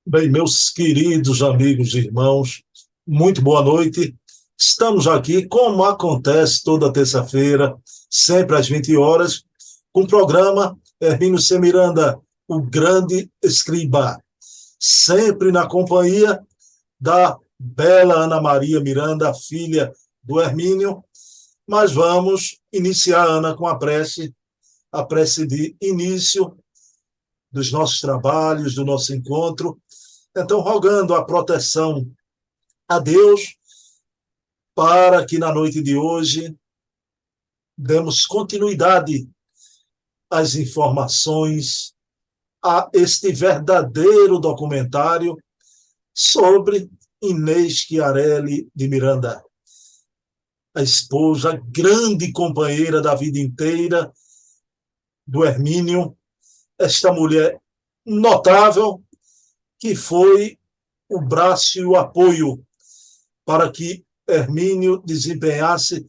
Bem, meus queridos amigos e irmãos, muito boa noite. Estamos aqui, como acontece toda terça-feira, sempre às 20 horas, com o programa Hermínio C. Miranda, o grande escriba, sempre na companhia da bela Ana Maria Miranda, filha do Hermínio. Mas vamos iniciar, Ana, com a prece de início dos nossos trabalhos, do nosso encontro. Então, rogando a proteção a Deus para que na noite de hoje demos continuidade às informações, a este verdadeiro documentário sobre Inês Chiarelli de Miranda, a esposa, a grande companheira da vida inteira do Hermínio, esta mulher notável que foi o braço e o apoio para que Hermínio desempenhasse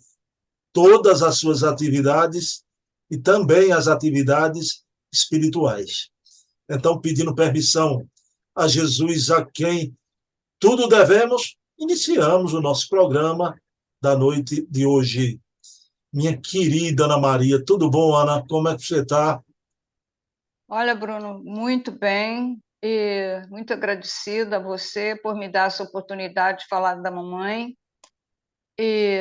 todas as suas atividades e também as atividades espirituais. Então, pedindo permissão a Jesus, a quem tudo devemos, iniciamos o nosso programa da noite de hoje. Minha querida Ana Maria, tudo bom, Ana? Como é que você está? Olha, Bruno, muito bem e muito agradecida a você por me dar essa oportunidade de falar da mamãe. E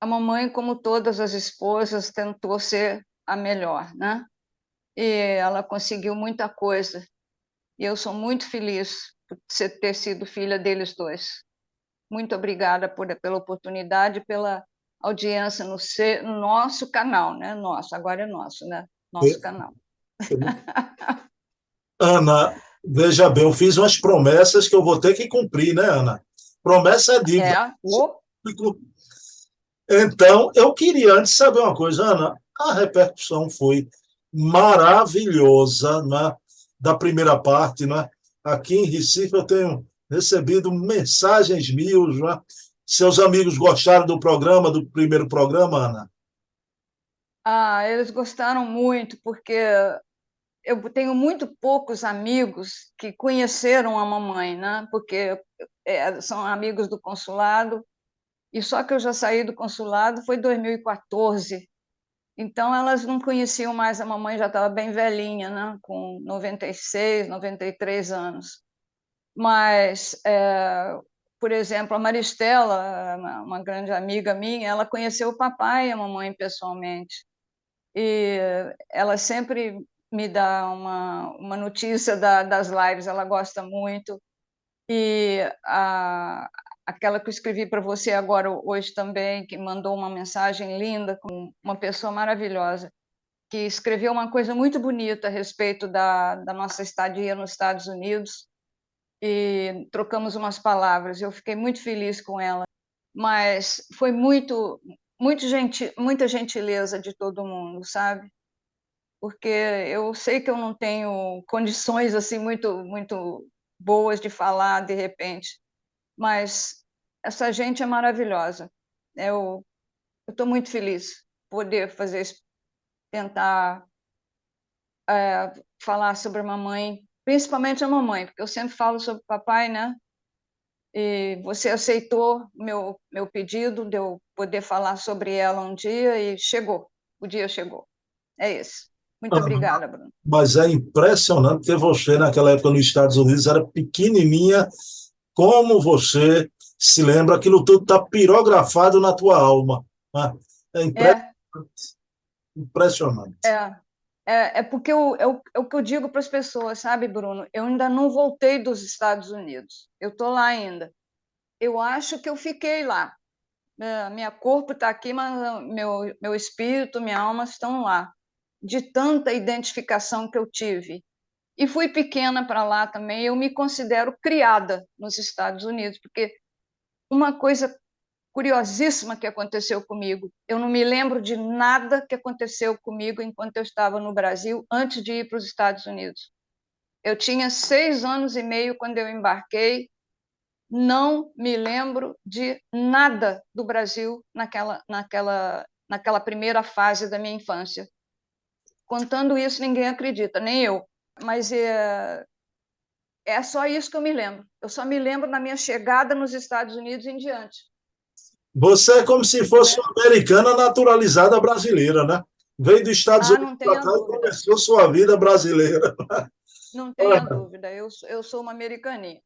a mamãe, como todas as esposas, tentou ser a melhor, né? E ela conseguiu muita coisa. E eu sou muito feliz por ter sido filha deles dois. Muito obrigada pela oportunidade, pela audiência no nosso canal, né? Nosso, agora é nosso, né? Nosso canal. Ana, veja bem, eu fiz umas promessas que eu vou ter que cumprir, né, Ana? Promessa é dívida. É, Então, eu queria antes saber uma coisa, Ana. A repercussão foi maravilhosa, né, da primeira parte, né? Aqui em Recife eu tenho recebido mensagens mil, né? Seus amigos gostaram do programa, do primeiro programa, Ana? eles gostaram muito, porque eu tenho muito poucos amigos que conheceram a mamãe, né? Porque são amigos do consulado, e só que eu já saí do consulado foi em 2014. Então, elas não conheciam mais a mamãe, já estava bem velhinha, né? Com 96, 93 anos. Mas, por exemplo, a Maristela, uma grande amiga minha, ela conheceu o papai e a mamãe pessoalmente. E ela sempre me dá uma notícia das lives, ela gosta muito. E aquela que eu escrevi para você agora, hoje também, que mandou uma mensagem linda, com uma pessoa maravilhosa, que escreveu uma coisa muito bonita a respeito da nossa estadia nos Estados Unidos, e trocamos umas palavras. Eu fiquei muito feliz com ela, mas foi muita gentileza de todo mundo, sabe? Porque eu sei que eu não tenho condições assim muito boas de falar de repente, mas essa gente é maravilhosa. Eu estou muito feliz poder fazer isso, tentar falar sobre a mamãe, principalmente a mamãe, porque eu sempre falo sobre o papai, né? E você aceitou meu pedido de eu poder falar sobre ela um dia e chegou, o dia chegou. É isso. Muito Ana, obrigada, Bruno. mas é impressionante que você, naquela época nos Estados Unidos, era pequenininha. Como você se lembra, aquilo tudo está pirografado na tua alma, né? É É, impressionante. é, é porque é o que eu digo para as pessoas, sabe, Bruno? Eu ainda não voltei dos Estados Unidos. Eu estou lá ainda. Eu acho que eu fiquei lá. Minha corpo está aqui, mas meu espírito, minha alma estão lá. De tanta identificação que eu tive. E fui pequena para lá também. Eu me considero criada nos Estados Unidos, porque uma coisa curiosíssima que aconteceu comigo. Eu não me lembro de nada que aconteceu comigo enquanto eu estava no Brasil, antes de ir para os Estados Unidos. Eu tinha 6 anos e meio quando eu embarquei, não me lembro de nada do Brasil naquela primeira fase da minha infância. Contando isso, ninguém acredita, nem eu. Mas É só isso que eu me lembro. Eu só me lembro da minha chegada nos Estados Unidos em diante. Você é como se fosse Né? uma americana naturalizada brasileira, né? Veio dos Estados Ah, Unidos não para tenha cá e dúvida. começou sua vida brasileira. Não tenha dúvida. Eu sou uma americaninha.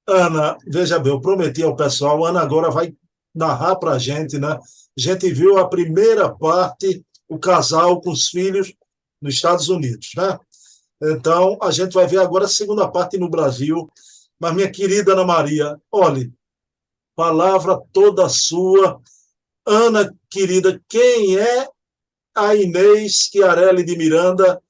Ana, veja bem, eu prometi ao pessoal, Ana agora vai narrar para a gente, né? A gente viu a primeira parte, o casal com os filhos nos Estados Unidos, né? Então, a gente vai ver agora a segunda parte no Brasil. Mas, minha querida Ana Maria, olhe, palavra toda sua. Ana, querida, quem é a Inês Chiarelli de Miranda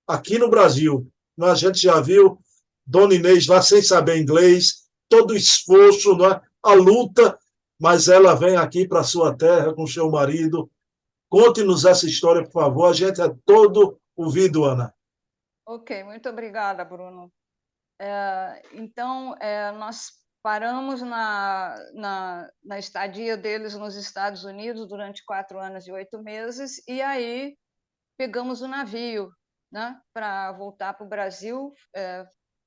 aqui no Brasil? A gente já viu Dona Inês lá sem saber inglês, todo o esforço, não é? A luta, mas ela vem aqui para sua terra com seu marido. Conte-nos essa história, por favor. A gente é todo ouvido, Ana. Ok, muito obrigada, Bruno. Então, nós paramos na estadia deles nos Estados Unidos durante 4 anos e 8 meses, e aí pegamos o navio, né, para voltar para o Brasil,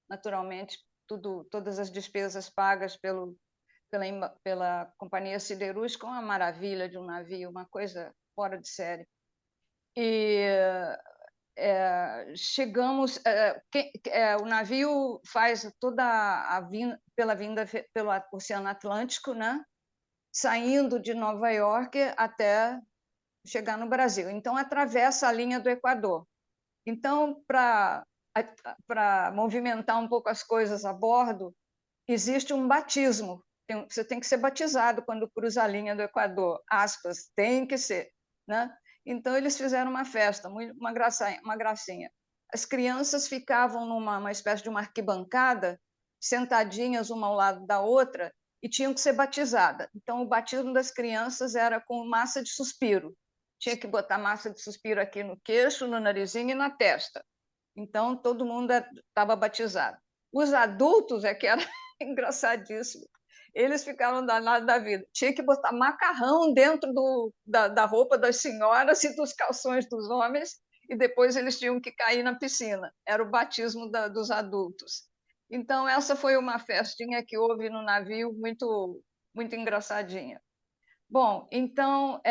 naturalmente, todas as despesas pagas pela Companhia Siderúrgica, uma maravilha de um navio, uma coisa fora de série. E chegamos, o navio faz toda a vinda, pelo Oceano Atlântico, né, saindo de Nova York até chegar no Brasil. Então, atravessa a linha do Equador. Então, para movimentar um pouco as coisas a bordo, existe um batismo. Você tem que ser batizado quando cruza a linha do Equador. Aspas, tem que ser. Né? Então, eles fizeram uma festa, uma gracinha. As crianças ficavam numa espécie de uma arquibancada, sentadinhas uma ao lado da outra, e tinham que ser batizadas. Então, o batismo das crianças era com massa de suspiro. Tinha que botar massa de suspiro aqui no queixo, no narizinho e na testa. Então, todo mundo estava batizado. Os adultos é que era engraçadíssimo. Eles ficaram danados da vida. Tinha que botar macarrão dentro da roupa das senhoras e dos calções dos homens, e depois eles tinham que cair na piscina. Era o batismo dos adultos. Então, essa foi uma festinha que houve no navio, muito, muito engraçadinha. Bom, então,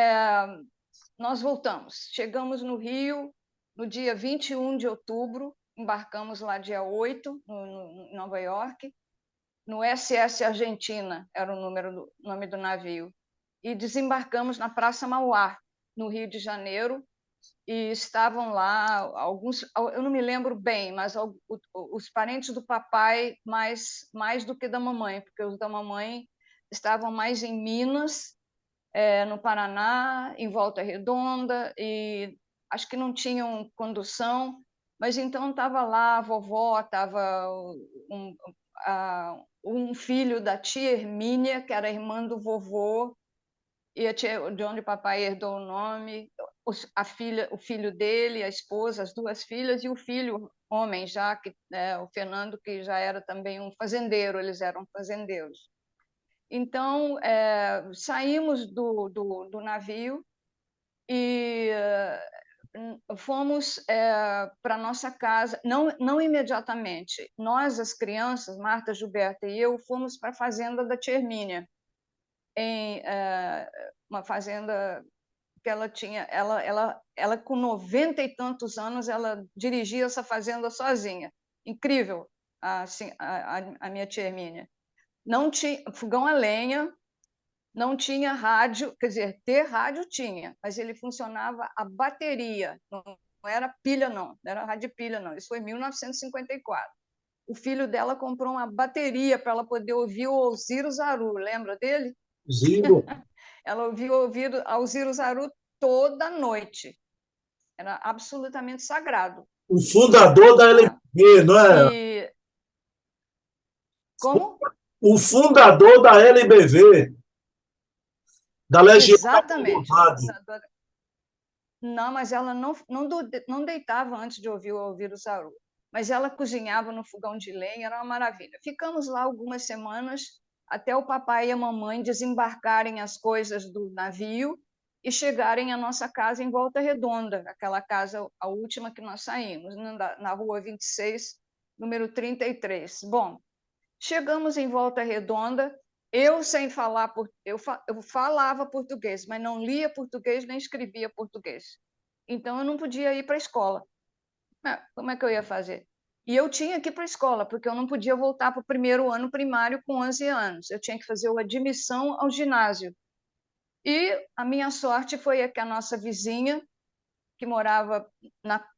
nós voltamos. Chegamos no Rio no dia 21 de outubro, embarcamos lá dia 8, em Nova York, no SS Argentina, era o nome do navio, e desembarcamos na Praça Mauá, no Rio de Janeiro, e estavam lá alguns, eu não me lembro bem, mas os parentes do papai mais do que da mamãe, porque os da mamãe estavam mais em Minas, no Paraná, em Volta Redonda, e acho que não tinham condução, mas então estava lá a vovó, estava um filho da tia Hermínia, que era irmã do vovô, e de onde o papai herdou o nome, o filho dele, a esposa, as duas filhas, e o filho homem já, o Fernando, que já era também um fazendeiro, eles eram fazendeiros. Então, saímos do navio e fomos para a nossa casa, não imediatamente. Nós, as crianças, Marta, Gilberta e eu, fomos para a fazenda da tia Hermínia, em uma fazenda que ela tinha. Ela, com 90 e tantos anos, ela dirigia essa fazenda sozinha. Incrível, assim, a minha tia Hermínia. Não tinha fogão a lenha, não tinha rádio, quer dizer, ter rádio tinha, mas ele funcionava a bateria, não era pilha, não era rádio pilha, não. Isso foi em 1954. O filho dela comprou uma bateria para ela poder ouvir o Alziro Zaru, lembra dele? Ziro, Ela ouvia Alziro Zaru toda noite, era absolutamente sagrado. o fundador da Tá? LBV, não é? E como? O fundador da LBV, da Legião da Boa Exatamente, Vontade. não, mas ela não deitava antes de ouvir o Zaru. Mas ela cozinhava no fogão de lenha, era uma maravilha. Ficamos lá algumas semanas até o papai e a mamãe desembarcarem as coisas do navio e chegarem à nossa casa em Volta Redonda, aquela casa, a última que nós saímos, na rua 26, número 33. Bom, chegamos em Volta Redonda, eu sem falar, eu falava português, mas não lia português nem escrevia português. Então, eu não podia ir para a escola. Como é que eu ia fazer? E eu tinha que ir para a escola, porque eu não podia voltar para o primeiro ano primário com 11 anos. Eu tinha que fazer a admissão ao ginásio. E a minha sorte foi que a nossa vizinha, que morava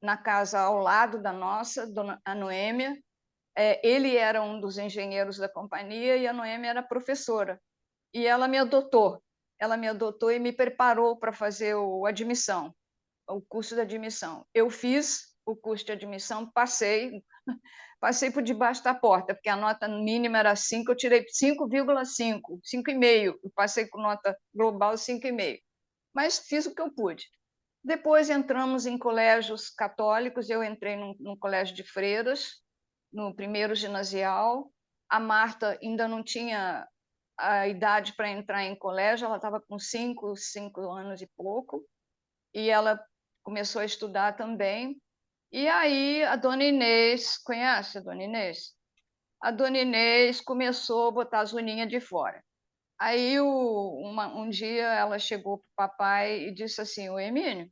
na casa ao lado da nossa, a Noêmia, ele era um dos engenheiros da companhia e a Noêmia era professora. E ela me adotou. Ela me adotou e me preparou para fazer a admissão, o curso de admissão. Eu fiz o curso de admissão, passei por debaixo da porta, porque a nota mínima era 5, eu tirei 5,5, 5,5, e passei com nota global 5,5. Mas fiz o que eu pude. Depois entramos em colégios católicos, eu entrei num colégio de freiras, no primeiro ginasial. A Marta ainda não tinha a idade para entrar em colégio, ela estava com 5 anos e pouco, e ela começou a estudar também. E aí a dona Inês, conhece a dona Inês? A dona Inês começou a botar as uninhas de fora. Aí um dia ela chegou para o papai e disse assim: o Emílio,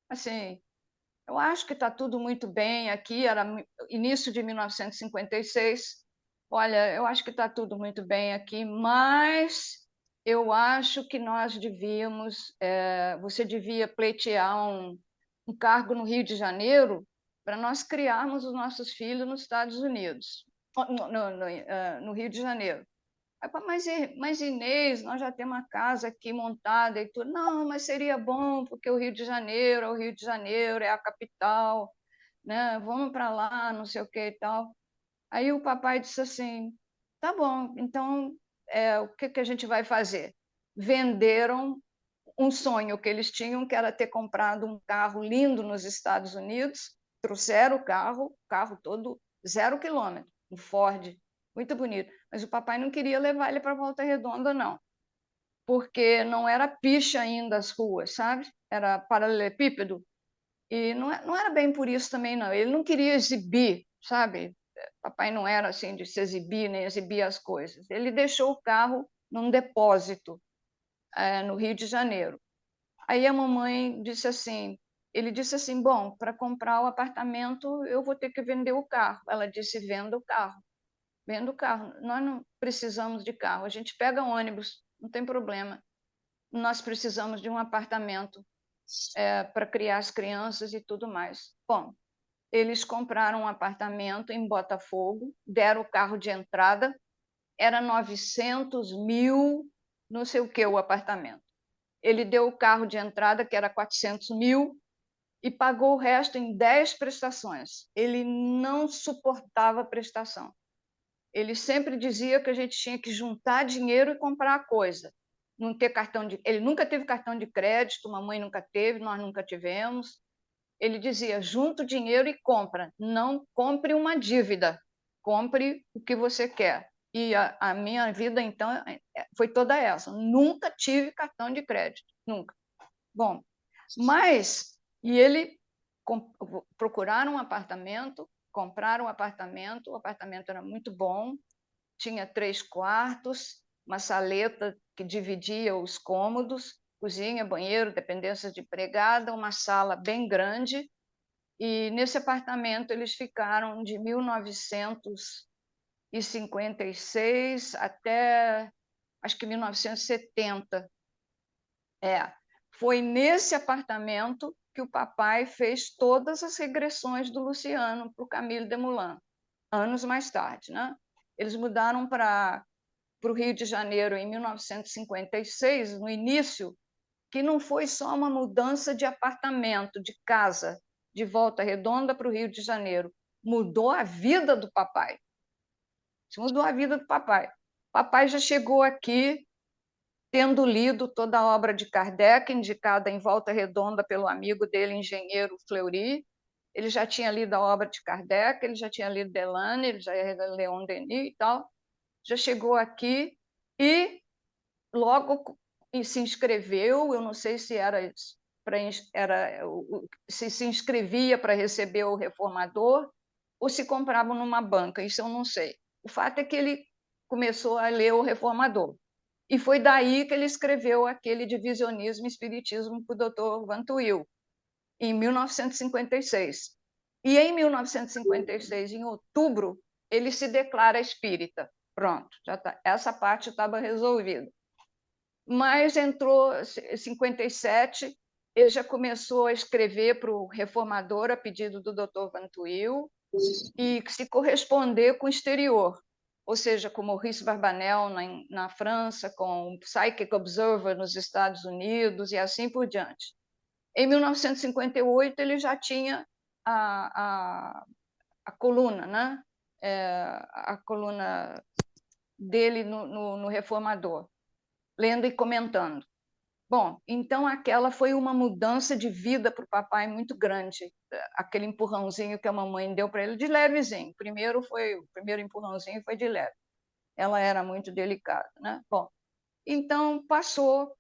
assim, eu acho que está tudo muito bem aqui, era início de 1956. Olha, eu acho que está tudo muito bem aqui, mas eu acho que nós devíamos, você devia pleitear um cargo no Rio de Janeiro para nós criarmos os nossos filhos nos Estados Unidos, no Rio de Janeiro. Mas Inês, nós já temos uma casa aqui montada e tudo. Não, mas seria bom, porque o Rio de Janeiro é o Rio de Janeiro, é a capital, né? Vamos para lá, não sei o que e tal. Aí o papai disse assim: tá bom, então o que a gente vai fazer? Venderam um sonho que eles tinham, que era ter comprado um carro lindo nos Estados Unidos, trouxeram o carro todo 0 quilômetro, um Ford, muito bonito. Mas o papai não queria levar ele para Volta Redonda, não, porque não era picha ainda as ruas, sabe? Era paralelepípedo. E não era bem por isso também, não. Ele não queria exibir, sabe? Papai não era assim de se exibir, nem exibir as coisas. Ele deixou o carro num depósito no Rio de Janeiro. Aí a mamãe disse assim, ele disse assim, bom, para comprar o apartamento eu vou ter que vender o carro. Ela disse, venda o carro, venda o carro. Nós não precisamos de carro, a gente pega ônibus, não tem problema. Nós precisamos de um apartamento para criar as crianças e tudo mais. Bom, eles compraram um apartamento em Botafogo, deram o carro de entrada, era 900 mil, não sei o que o apartamento. Ele deu o carro de entrada, que era 400 mil, e pagou o resto em 10 prestações. Ele não suportava prestação. Ele sempre dizia que a gente tinha que juntar dinheiro e comprar a coisa. Não ter cartão de... Ele nunca teve cartão de crédito, mamãe nunca teve, nós nunca tivemos. Ele dizia, junta o dinheiro e compra. Não compre uma dívida, compre o que você quer. E a minha vida, então, foi toda essa. Nunca tive cartão de crédito, nunca. Bom, mas, e ele procuraram um apartamento, compraram um apartamento, o apartamento era muito bom, tinha 3 quartos, uma saleta que dividia os cômodos, cozinha, banheiro, dependências de empregada, uma sala bem grande, e nesse apartamento eles ficaram de 1956 até, acho que 1970. Foi nesse apartamento que o papai fez todas as regressões do Luciano para o Camille Desmoulins, anos mais tarde, né? Eles mudaram para o Rio de Janeiro em 1956, no início, que não foi só uma mudança de apartamento, de casa, de Volta Redonda para o Rio de Janeiro. Mudou a vida do papai. Isso mudou a vida do papai. O papai já chegou aqui tendo lido toda a obra de Kardec, indicada em Volta Redonda pelo amigo dele, engenheiro Fleury. Ele já tinha lido a obra de Kardec, ele já tinha lido Delane, ele já ia ler Leon Denis e tal. Já chegou aqui e logo se inscreveu, eu não sei se se inscrevia para receber o reformador, ou se compravam numa banca, isso eu não sei. O fato é que ele começou a ler o Reformador. E foi daí que ele escreveu aquele Divisionismo e Espiritismo para o Dr. Van Tuyl, em 1956. E em 1956, em outubro, ele se declara espírita. Pronto, já tá. Essa parte estava resolvida. Mas entrou em 57, ele já começou a escrever para o Reformador a pedido do Dr. Van Tuyl e se corresponder com o exterior, ou seja, com Maurice Barbanel na França, com o Psychic Observer nos Estados Unidos e assim por diante. Em 1958, ele já tinha a coluna, né? A coluna dele no Reformador, lendo e comentando. Bom, então aquela foi uma mudança de vida para o papai muito grande, aquele empurrãozinho que a mamãe deu para ele de levezinho. O primeiro empurrãozinho foi de leve. Ela era muito delicada, né? Bom, então passou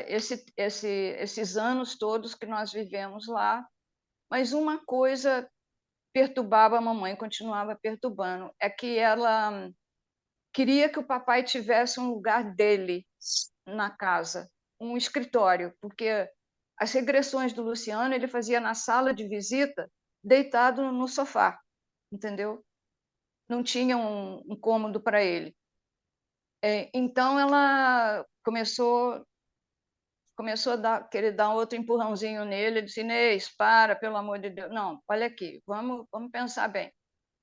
esses anos todos que nós vivemos lá, mas uma coisa perturbava a mamãe, continuava perturbando, é que ela queria que o papai tivesse um lugar dele na casa, um escritório, porque as regressões do Luciano ele fazia na sala de visita, deitado no sofá, entendeu? Não tinha um cômodo para ele. Então ela começou a querer dar outro empurrãozinho nele. Ele disse: Inês, para, pelo amor de Deus. Não, olha aqui, vamos pensar bem.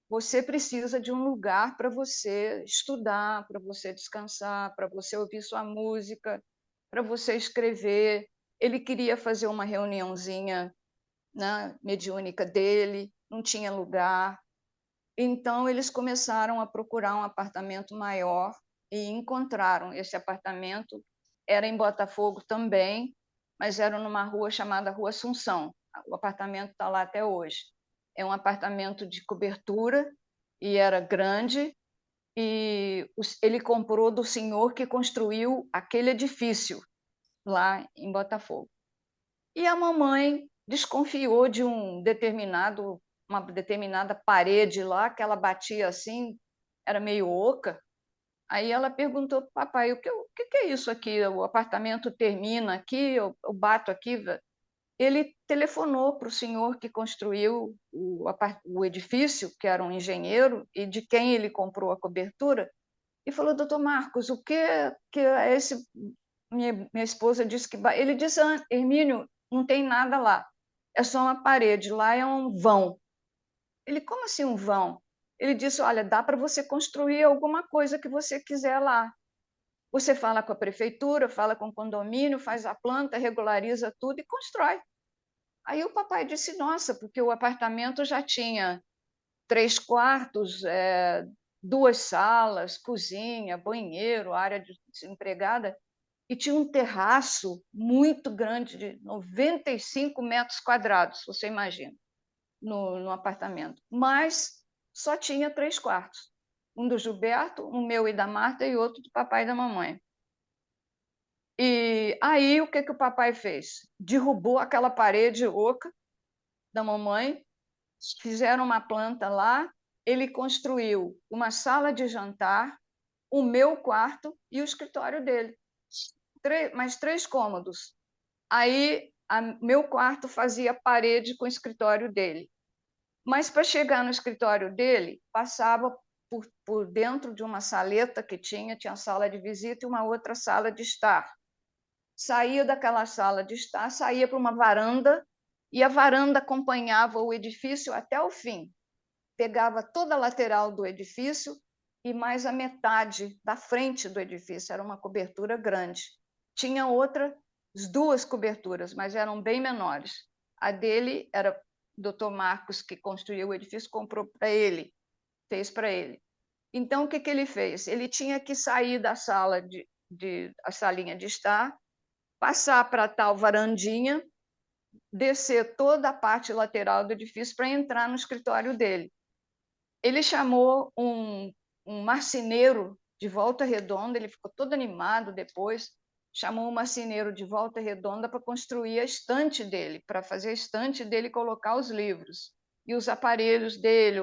Você precisa de um lugar para você estudar, para você descansar, para você ouvir sua música, para você escrever. Ele queria fazer uma reuniãozinha, né, mediúnica dele, não tinha lugar. Então, eles começaram a procurar um apartamento maior e encontraram esse apartamento. Era em Botafogo também, mas era numa rua chamada Rua Assunção. O apartamento está lá até hoje. É um apartamento de cobertura e era grande, e ele comprou do senhor que construiu aquele edifício lá em Botafogo. E a mamãe desconfiou de uma determinada parede lá, que ela batia assim, era meio oca. Aí ela perguntou para o papai: o que é isso aqui? O apartamento termina aqui, eu bato aqui. Ele telefonou para o senhor que construiu o edifício, que era um engenheiro, e de quem ele comprou a cobertura, e falou: doutor Marcos, o que é esse. Minha esposa disse que. Ele disse: Hermínio, não tem nada lá, é só uma parede, lá é um vão. Ele: como assim um vão? Ele disse: olha, dá para você construir alguma coisa que você quiser lá. Você fala com a prefeitura, fala com o condomínio, faz a planta, regulariza tudo e constrói. Aí o papai disse: nossa, porque o apartamento já tinha 3 quartos, 2 salas, cozinha, banheiro, área de desempregada, e tinha um terraço muito grande, de 95 metros quadrados, você imagina, no apartamento. Mas só tinha 3 quartos. Um do Gilberto, um meu e da Marta, e outro do papai e da mamãe. E aí o que o papai fez? Derrubou aquela parede oca da mamãe, fizeram uma planta lá, ele construiu uma sala de jantar, o meu quarto e o escritório dele. Mais 3 cômodos. Aí, meu quarto fazia parede com o escritório dele. Mas para chegar no escritório dele, passava por dentro de uma saleta que tinha a sala de visita e uma outra sala de estar. Saía daquela sala de estar, saía para uma varanda, e a varanda acompanhava o edifício até o fim. Pegava toda a lateral do edifício e mais a metade da frente do edifício. Era uma cobertura grande. Tinha outras 2 coberturas, mas eram bem menores. A dele era o Dr. Marcos, que construiu o edifício, comprou para ele, fez para ele. Então, o que ele fez? Ele tinha que sair da sala a salinha de estar, passar para a tal varandinha, descer toda a parte lateral do edifício para entrar no escritório dele. Ele chamou um marceneiro de Volta Redonda, ele ficou todo animado depois, chamou um marceneiro de Volta Redonda para construir a estante dele, para fazer a estante dele e colocar os livros. e os aparelhos dele,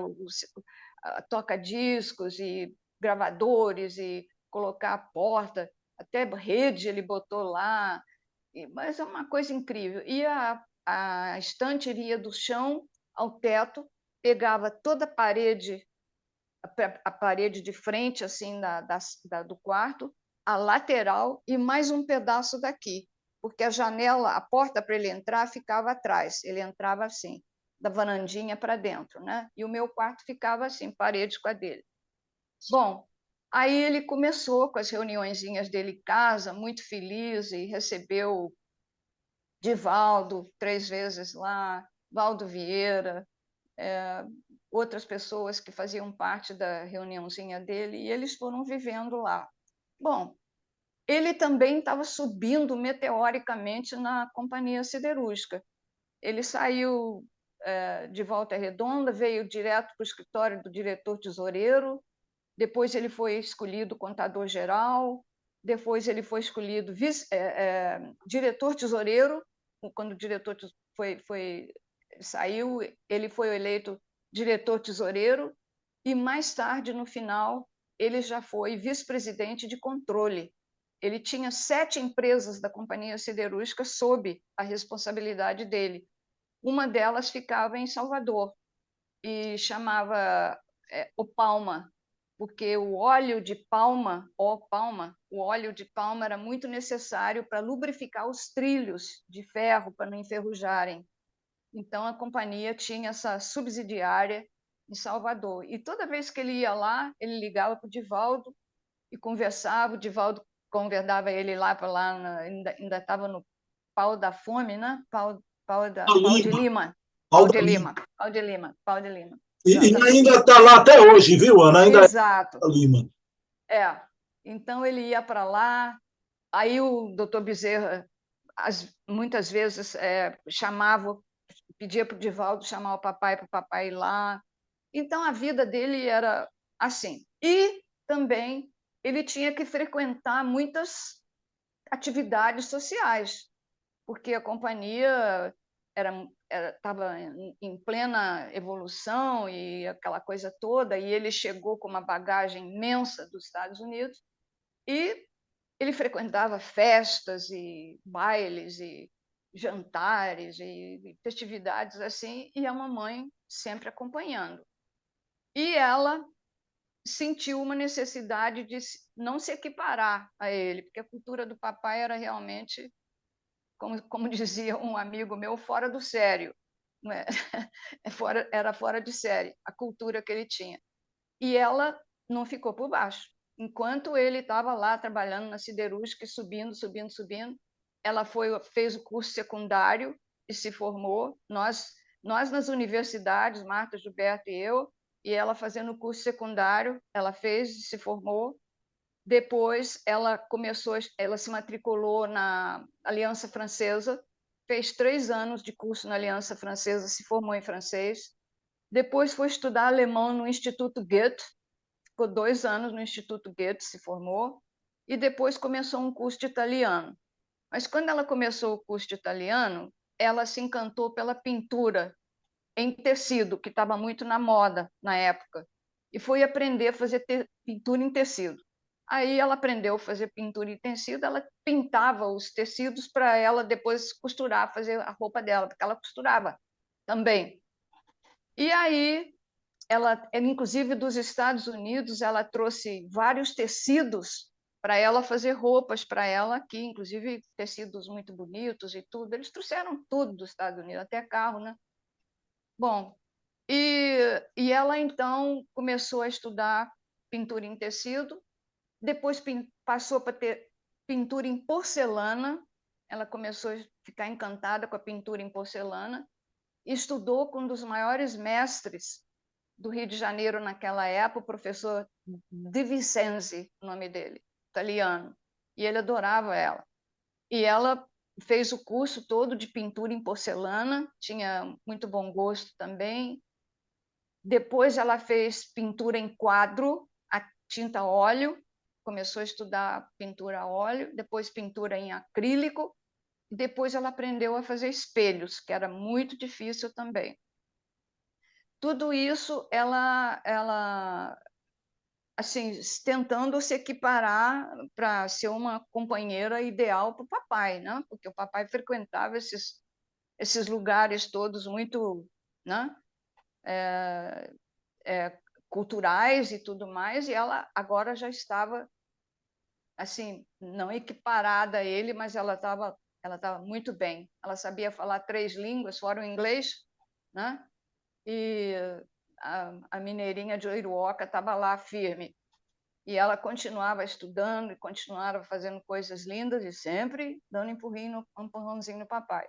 toca-discos e gravadores, e colocar a porta, até rede ele botou lá, mas é uma coisa incrível. E a estante iria do chão ao teto, pegava toda a parede de frente assim do quarto, a lateral e mais um pedaço daqui, porque a janela, a porta para ele entrar ficava atrás, ele entrava assim, da varandinha para dentro, né? E o meu quarto ficava assim, parede com a dele. Bom, aí ele começou com as reuniõezinhas dele em casa, muito feliz, e recebeu Divaldo 3 vezes lá, Valdo Vieira, outras pessoas que faziam parte da reuniãozinha dele, e eles foram vivendo lá. Bom, ele também estava subindo meteoricamente na companhia siderúrgica. Ele saiu de Volta Redonda, veio direto para o escritório do diretor tesoureiro, depois ele foi escolhido contador-geral, depois ele foi escolhido diretor tesoureiro, quando o diretor saiu, ele foi eleito diretor tesoureiro, e mais tarde, no final, ele já foi vice-presidente de controle. Ele tinha 7 empresas da Companhia Siderúrgica sob a responsabilidade dele. Uma delas ficava em Salvador e chamava Opalma, porque o óleo de palma, o óleo de palma era muito necessário para lubrificar os trilhos de ferro, para não enferrujarem. Então, a companhia tinha essa subsidiária em Salvador. E toda vez que ele ia lá, ele ligava para o Divaldo e conversava. O Divaldo convidava ele lá para lá, ainda estava no pau da fome, né? Pau de Lima, Lima. Pau de Alda Lima. Pau de Lima. Pau de Lima. E Exatamente. ainda está lá até hoje, viu, Ana? Ainda Exato. é Lima. É. Então, ele ia para lá. Aí o doutor Bezerra, muitas vezes, chamava, pedia para o Divaldo chamar o papai para o papai ir lá. Então, a vida dele era assim. E também ele tinha que frequentar muitas atividades sociais, porque a companhia estava em plena evolução e aquela coisa toda, e ele chegou com uma bagagem imensa dos Estados Unidos, e ele frequentava festas e bailes e jantares e festividades assim, e a mamãe sempre acompanhando. E ela sentiu uma necessidade de não se equiparar a ele, porque a cultura do papai era realmente, como dizia um amigo meu, fora do sério. Não é? Era fora de série a cultura que ele tinha. E ela não ficou por baixo. Enquanto ele estava lá trabalhando na siderúrgica, subindo, subindo, subindo, ela fez o curso secundário e se formou. Nós nas universidades, Marta, Gilberto e eu, e ela fazendo o curso secundário, ela fez e se formou. Depois ela se matriculou na Aliança Francesa, fez 3 anos de curso na Aliança Francesa, se formou em francês. Depois foi estudar alemão no Instituto Goethe, ficou 2 anos no Instituto Goethe, se formou, e depois começou um curso de italiano. Mas quando ela começou o curso de italiano, ela se encantou pela pintura em tecido, que estava muito na moda na época, e foi aprender a fazer pintura em tecido. Aí ela aprendeu a fazer pintura em tecido, ela pintava os tecidos para ela depois costurar, fazer a roupa dela, porque ela costurava também. E aí ela, inclusive dos Estados Unidos, ela trouxe vários tecidos para ela fazer roupas para ela aqui, inclusive tecidos muito bonitos e tudo. Eles trouxeram tudo dos Estados Unidos, até carro, né? Bom, e ela então começou a estudar pintura em tecido, depois passou para ter pintura em porcelana. Ela começou a ficar encantada com a pintura em porcelana, estudou com um dos maiores mestres do Rio de Janeiro naquela época, o professor De Vincenzi, o nome dele, italiano, e ele adorava ela. E ela fez o curso todo de pintura em porcelana, tinha muito bom gosto também. Depois ela fez pintura em quadro, a tinta a óleo, começou a estudar pintura a óleo, depois pintura em acrílico, e depois ela aprendeu a fazer espelhos, que era muito difícil também. tudo isso ela assim, tentando se equiparar para ser uma companheira ideal para o papai, né? Porque o papai frequentava esses lugares todos muito, né? Culturais e tudo mais, e ela agora já estava assim, não equiparada a ele, mas ela estava muito bem. Ela sabia falar 3 línguas, fora o inglês, né? E a mineirinha de Oiruoca estava lá firme. E ela continuava estudando e continuava fazendo coisas lindas e sempre dando empurrãozinho no papai.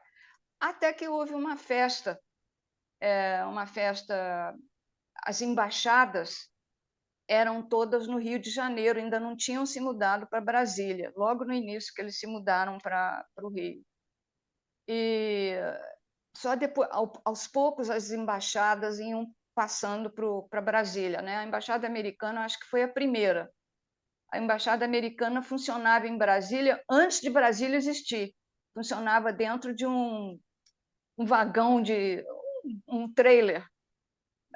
Até que houve uma festa, as embaixadas eram todas no Rio de Janeiro, ainda não tinham se mudado para Brasília, logo no início que eles se mudaram para o Rio. E só depois, aos poucos, as embaixadas iam passando para Brasília, né? A embaixada americana, acho que foi a primeira. A embaixada americana funcionava em Brasília antes de Brasília existir. Funcionava dentro de um vagão de um trailer,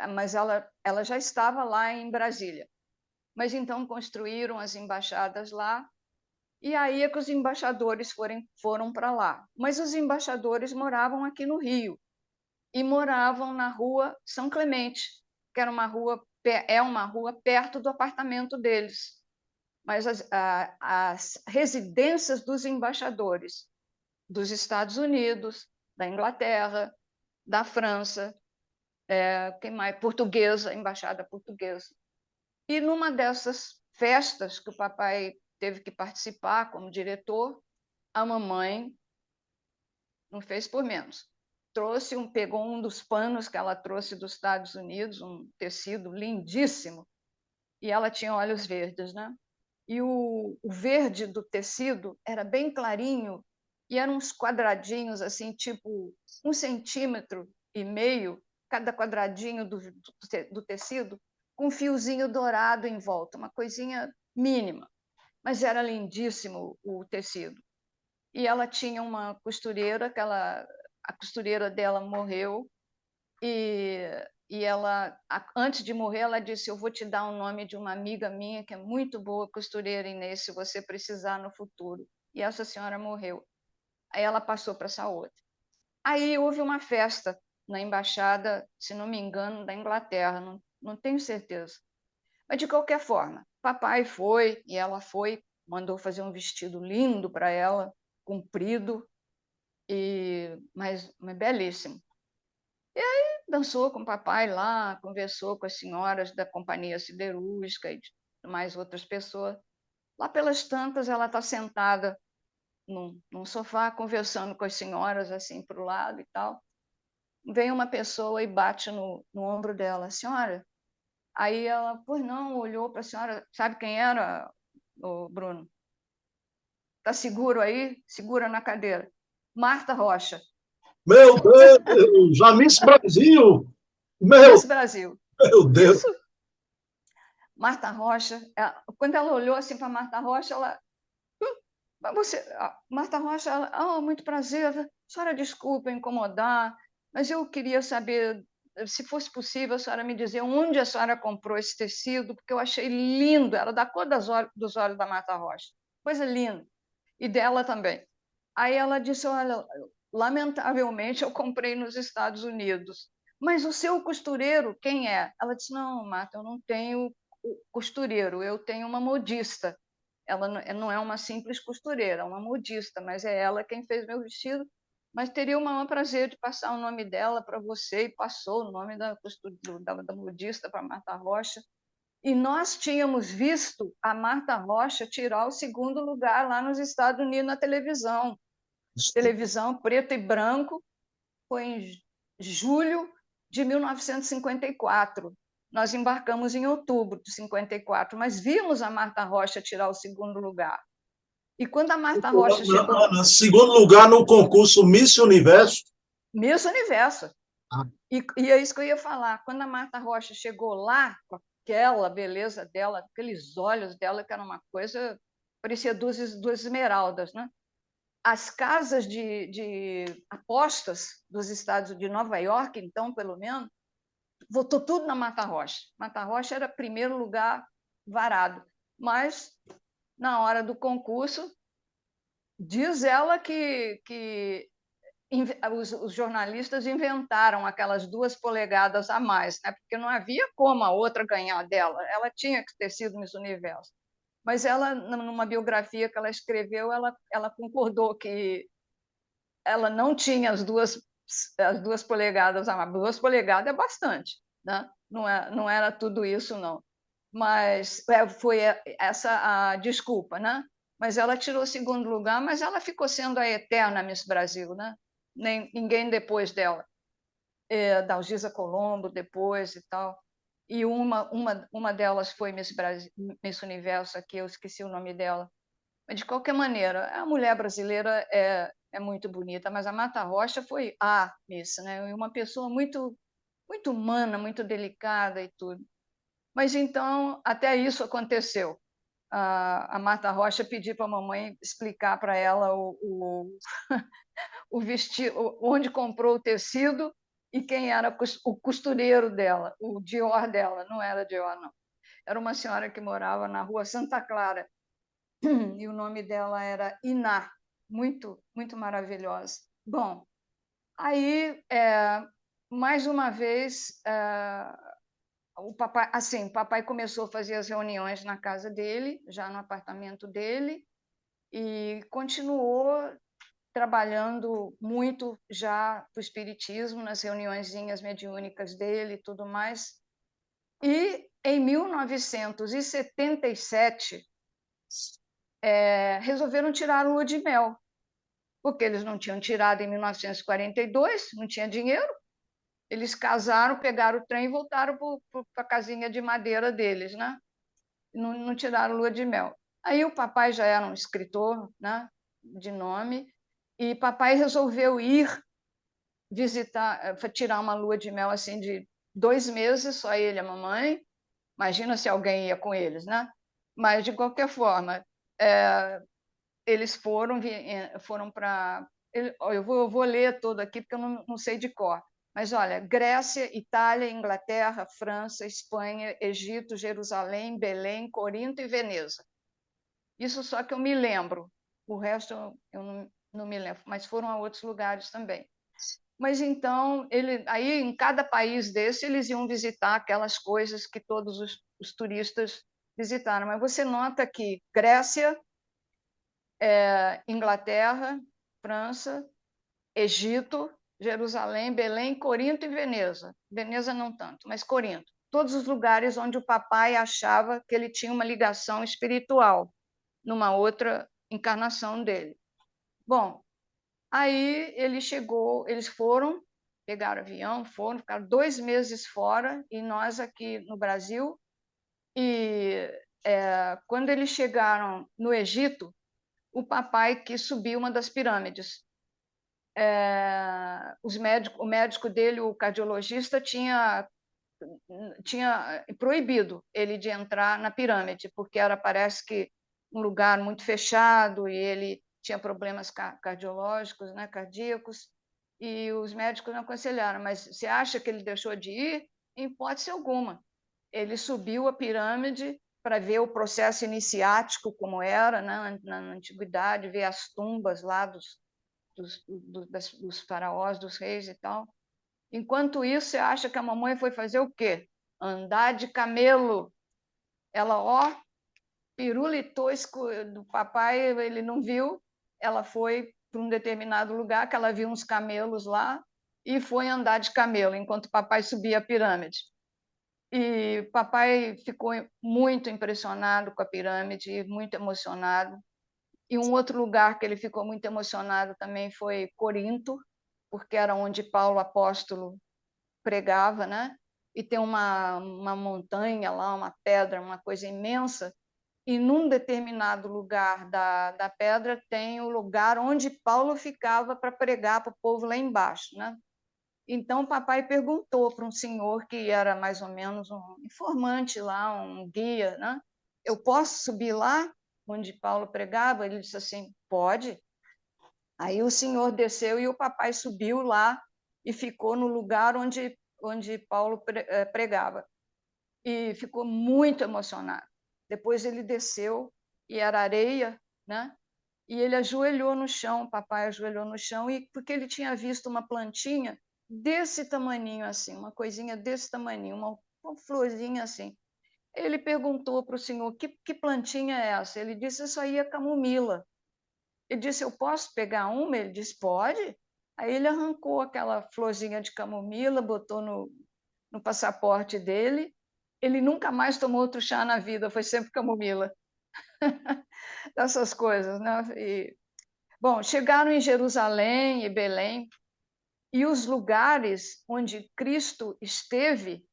mas ela já estava lá em Brasília. Mas então construíram as embaixadas lá, e aí é que os embaixadores foram para lá. Mas os embaixadores moravam aqui no Rio e moravam na rua São Clemente, que era uma rua perto do apartamento deles. Mas as residências dos embaixadores dos Estados Unidos, da Inglaterra, da França, quem mais? Portuguesa, embaixada portuguesa. E numa dessas festas que o papai teve que participar como diretor, a mamãe não fez por menos. Pegou um dos panos que ela trouxe dos Estados Unidos, um tecido lindíssimo, e ela tinha olhos verdes, né? E o verde do tecido era bem clarinho e eram uns quadradinhos assim, tipo 1,5 cm cada quadradinho do tecido, com um fiozinho dourado em volta, uma coisinha mínima, mas era lindíssimo o tecido. E ela tinha uma costureira a costureira dela morreu e ela, antes de morrer, ela disse: eu vou te dar o nome de uma amiga minha que é muito boa costureira, Inês, se você precisar no futuro. E essa senhora morreu. Aí ela passou para essa outra. Aí houve uma festa na embaixada, se não me engano, da Inglaterra, não tenho certeza. Mas, de qualquer forma, papai foi e ela foi, mandou fazer um vestido lindo para ela, comprido, mas belíssimo. E aí dançou com o papai lá, conversou com as senhoras da companhia siderúrgica e mais outras pessoas. Lá pelas tantas, ela está sentada num sofá, conversando com as senhoras, assim, para o lado e tal. Vem uma pessoa e bate no ombro dela: senhora. Aí ela, pois não, olhou para a senhora, sabe quem era, o Bruno? Está seguro aí? Segura na cadeira. Marta Rocha. Meu Deus! Já Miss Brasil! Miss Meu, Brasil. meu Deus! Isso. Marta Rocha, quando ela olhou assim para Marta Rocha, ela. Você, Marta Rocha, ela, muito prazer, a senhora desculpa incomodar, mas eu queria saber, se fosse possível, a senhora me dizer onde a senhora comprou esse tecido, porque eu achei lindo, era da cor dos olhos da Marta Rocha, coisa linda, e dela também. Aí ela disse: olha, lamentavelmente eu comprei nos Estados Unidos, mas o seu costureiro, quem é? Ela disse: não, Marta, eu não tenho costureiro, eu tenho uma modista. Ela não é uma simples costureira, é uma modista, mas é ela quem fez meu vestido. Mas teria o maior prazer de passar o nome dela para você, e passou o nome da modista para Marta Rocha. E nós tínhamos visto a Marta Rocha tirar o segundo lugar lá nos Estados Unidos na televisão preto e branco, foi em julho de 1954. Nós embarcamos em outubro de 54, mas vimos a Marta Rocha tirar o segundo lugar. E quando a Marta Rocha chegou. Ana, segundo lugar no concurso Miss Universo. Miss Universo. E é isso que eu ia falar. Quando a Marta Rocha chegou lá, com aquela beleza dela, aqueles olhos dela, que era uma coisa, parecia duas esmeraldas, né? As casas de apostas dos estados de Nova York, então, pelo menos, votou tudo na Mata Rocha. Mata Rocha era primeiro lugar varado, mas na hora do concurso, diz ela que os jornalistas inventaram aquelas 2 polegadas a mais, né? Porque não havia como a outra ganhar dela, ela tinha que ter sido Miss Universo. Mas ela, numa biografia que ela escreveu, ela concordou que ela não tinha as 2 polegadas a mais. 2 polegadas é bastante, né? Não era tudo isso, não. Mas foi essa a desculpa, né? Mas ela tirou 2º lugar, mas ela ficou sendo a eterna Miss Brasil, né? Ninguém depois dela. Dalgisa Colombo depois e tal. E uma delas foi Miss Brasil, Miss Universo, aqui eu esqueci o nome dela. Mas, de qualquer maneira, a mulher brasileira é muito bonita, mas a Mata Rocha foi a Miss, né? E uma pessoa muito, muito humana, muito delicada e tudo. Mas, então, até isso aconteceu. A Marta Rocha pediu para a mamãe explicar para ela o vestido, onde comprou o tecido e quem era o costureiro dela, o Dior dela. Não era Dior, não. Era uma senhora que morava na rua Santa Clara, e o nome dela era Iná, muito, muito maravilhosa. Bom, aí, mais uma vez, o papai começou a fazer as reuniões na casa dele, já no apartamento dele, e continuou trabalhando muito já para o espiritismo, nas reuniõezinhas mediúnicas dele e tudo mais. E, em 1977, resolveram tirar a lua de mel, porque eles não tinham tirado em 1942, não tinha dinheiro. Eles casaram, pegaram o trem e voltaram para a casinha de madeira deles, né? Não tiraram lua de mel. Aí o papai já era um escritor, né, de nome, e papai resolveu ir visitar, tirar uma lua de mel assim de 2 meses, só ele e a mamãe. Imagina se alguém ia com eles, né? Mas, de qualquer forma, eles foram para... Eu vou ler todo aqui, porque eu não sei de cor. Mas, olha, Grécia, Itália, Inglaterra, França, Espanha, Egito, Jerusalém, Belém, Corinto e Veneza. Isso só que eu me lembro. O resto eu não me lembro, mas foram a outros lugares também. Mas, então, aí, em cada país desse, eles iam visitar aquelas coisas que todos os turistas visitaram. Mas você nota que Grécia, Inglaterra, França, Egito, Jerusalém, Belém, Corinto e Veneza. Veneza não tanto, mas Corinto. Todos os lugares onde o papai achava que ele tinha uma ligação espiritual numa outra encarnação dele. Bom, aí eles foram, pegaram avião, ficaram 2 meses fora, e nós aqui no Brasil. E quando eles chegaram no Egito, o papai quis subir uma das pirâmides. O médico dele, o cardiologista, tinha proibido ele de entrar na pirâmide, porque parece que um lugar muito fechado, e ele tinha problemas cardiológicos, né, cardíacos, e os médicos não aconselharam. Mas você acha que ele deixou de ir? Em hipótese alguma. Ele subiu a pirâmide para ver o processo iniciático, como era, né, na antiguidade, ver as tumbas lá dos faraós, dos reis e tal. Enquanto isso, você acha que a mamãe foi fazer o quê? Andar de camelo. Ela, pirulitou do papai, ele não viu. Ela foi para um determinado lugar, que ela viu uns camelos lá, e foi andar de camelo, enquanto o papai subia a pirâmide. E papai ficou muito impressionado com a pirâmide, muito emocionado. E um outro lugar que ele ficou muito emocionado também foi Corinto, porque era onde Paulo apóstolo pregava, né? E tem uma montanha lá, uma pedra, uma coisa imensa, e num determinado lugar da pedra tem o lugar onde Paulo ficava para pregar para o povo lá embaixo, né? Então, o papai perguntou para um senhor que era mais ou menos um informante lá, um guia, né? Eu posso subir lá onde Paulo pregava? Ele disse assim, pode. Aí o senhor desceu e o papai subiu lá e ficou no lugar onde onde Paulo pregava, e ficou muito emocionado. Depois ele desceu, e era areia, né? E ele ajoelhou no chão, o papai ajoelhou no chão, e porque ele tinha visto uma plantinha desse tamaninho assim, uma coisinha desse tamaninho, uma florzinha assim. Ele perguntou para o senhor, que plantinha é essa? Ele disse, isso aí é camomila. Ele disse, eu posso pegar uma? Ele disse, pode. Aí ele arrancou aquela florzinha de camomila, botou no passaporte dele. Ele nunca mais tomou outro chá na vida, foi sempre camomila. Essas coisas, né? Bom, chegaram em Jerusalém e Belém, e os lugares onde Cristo esteve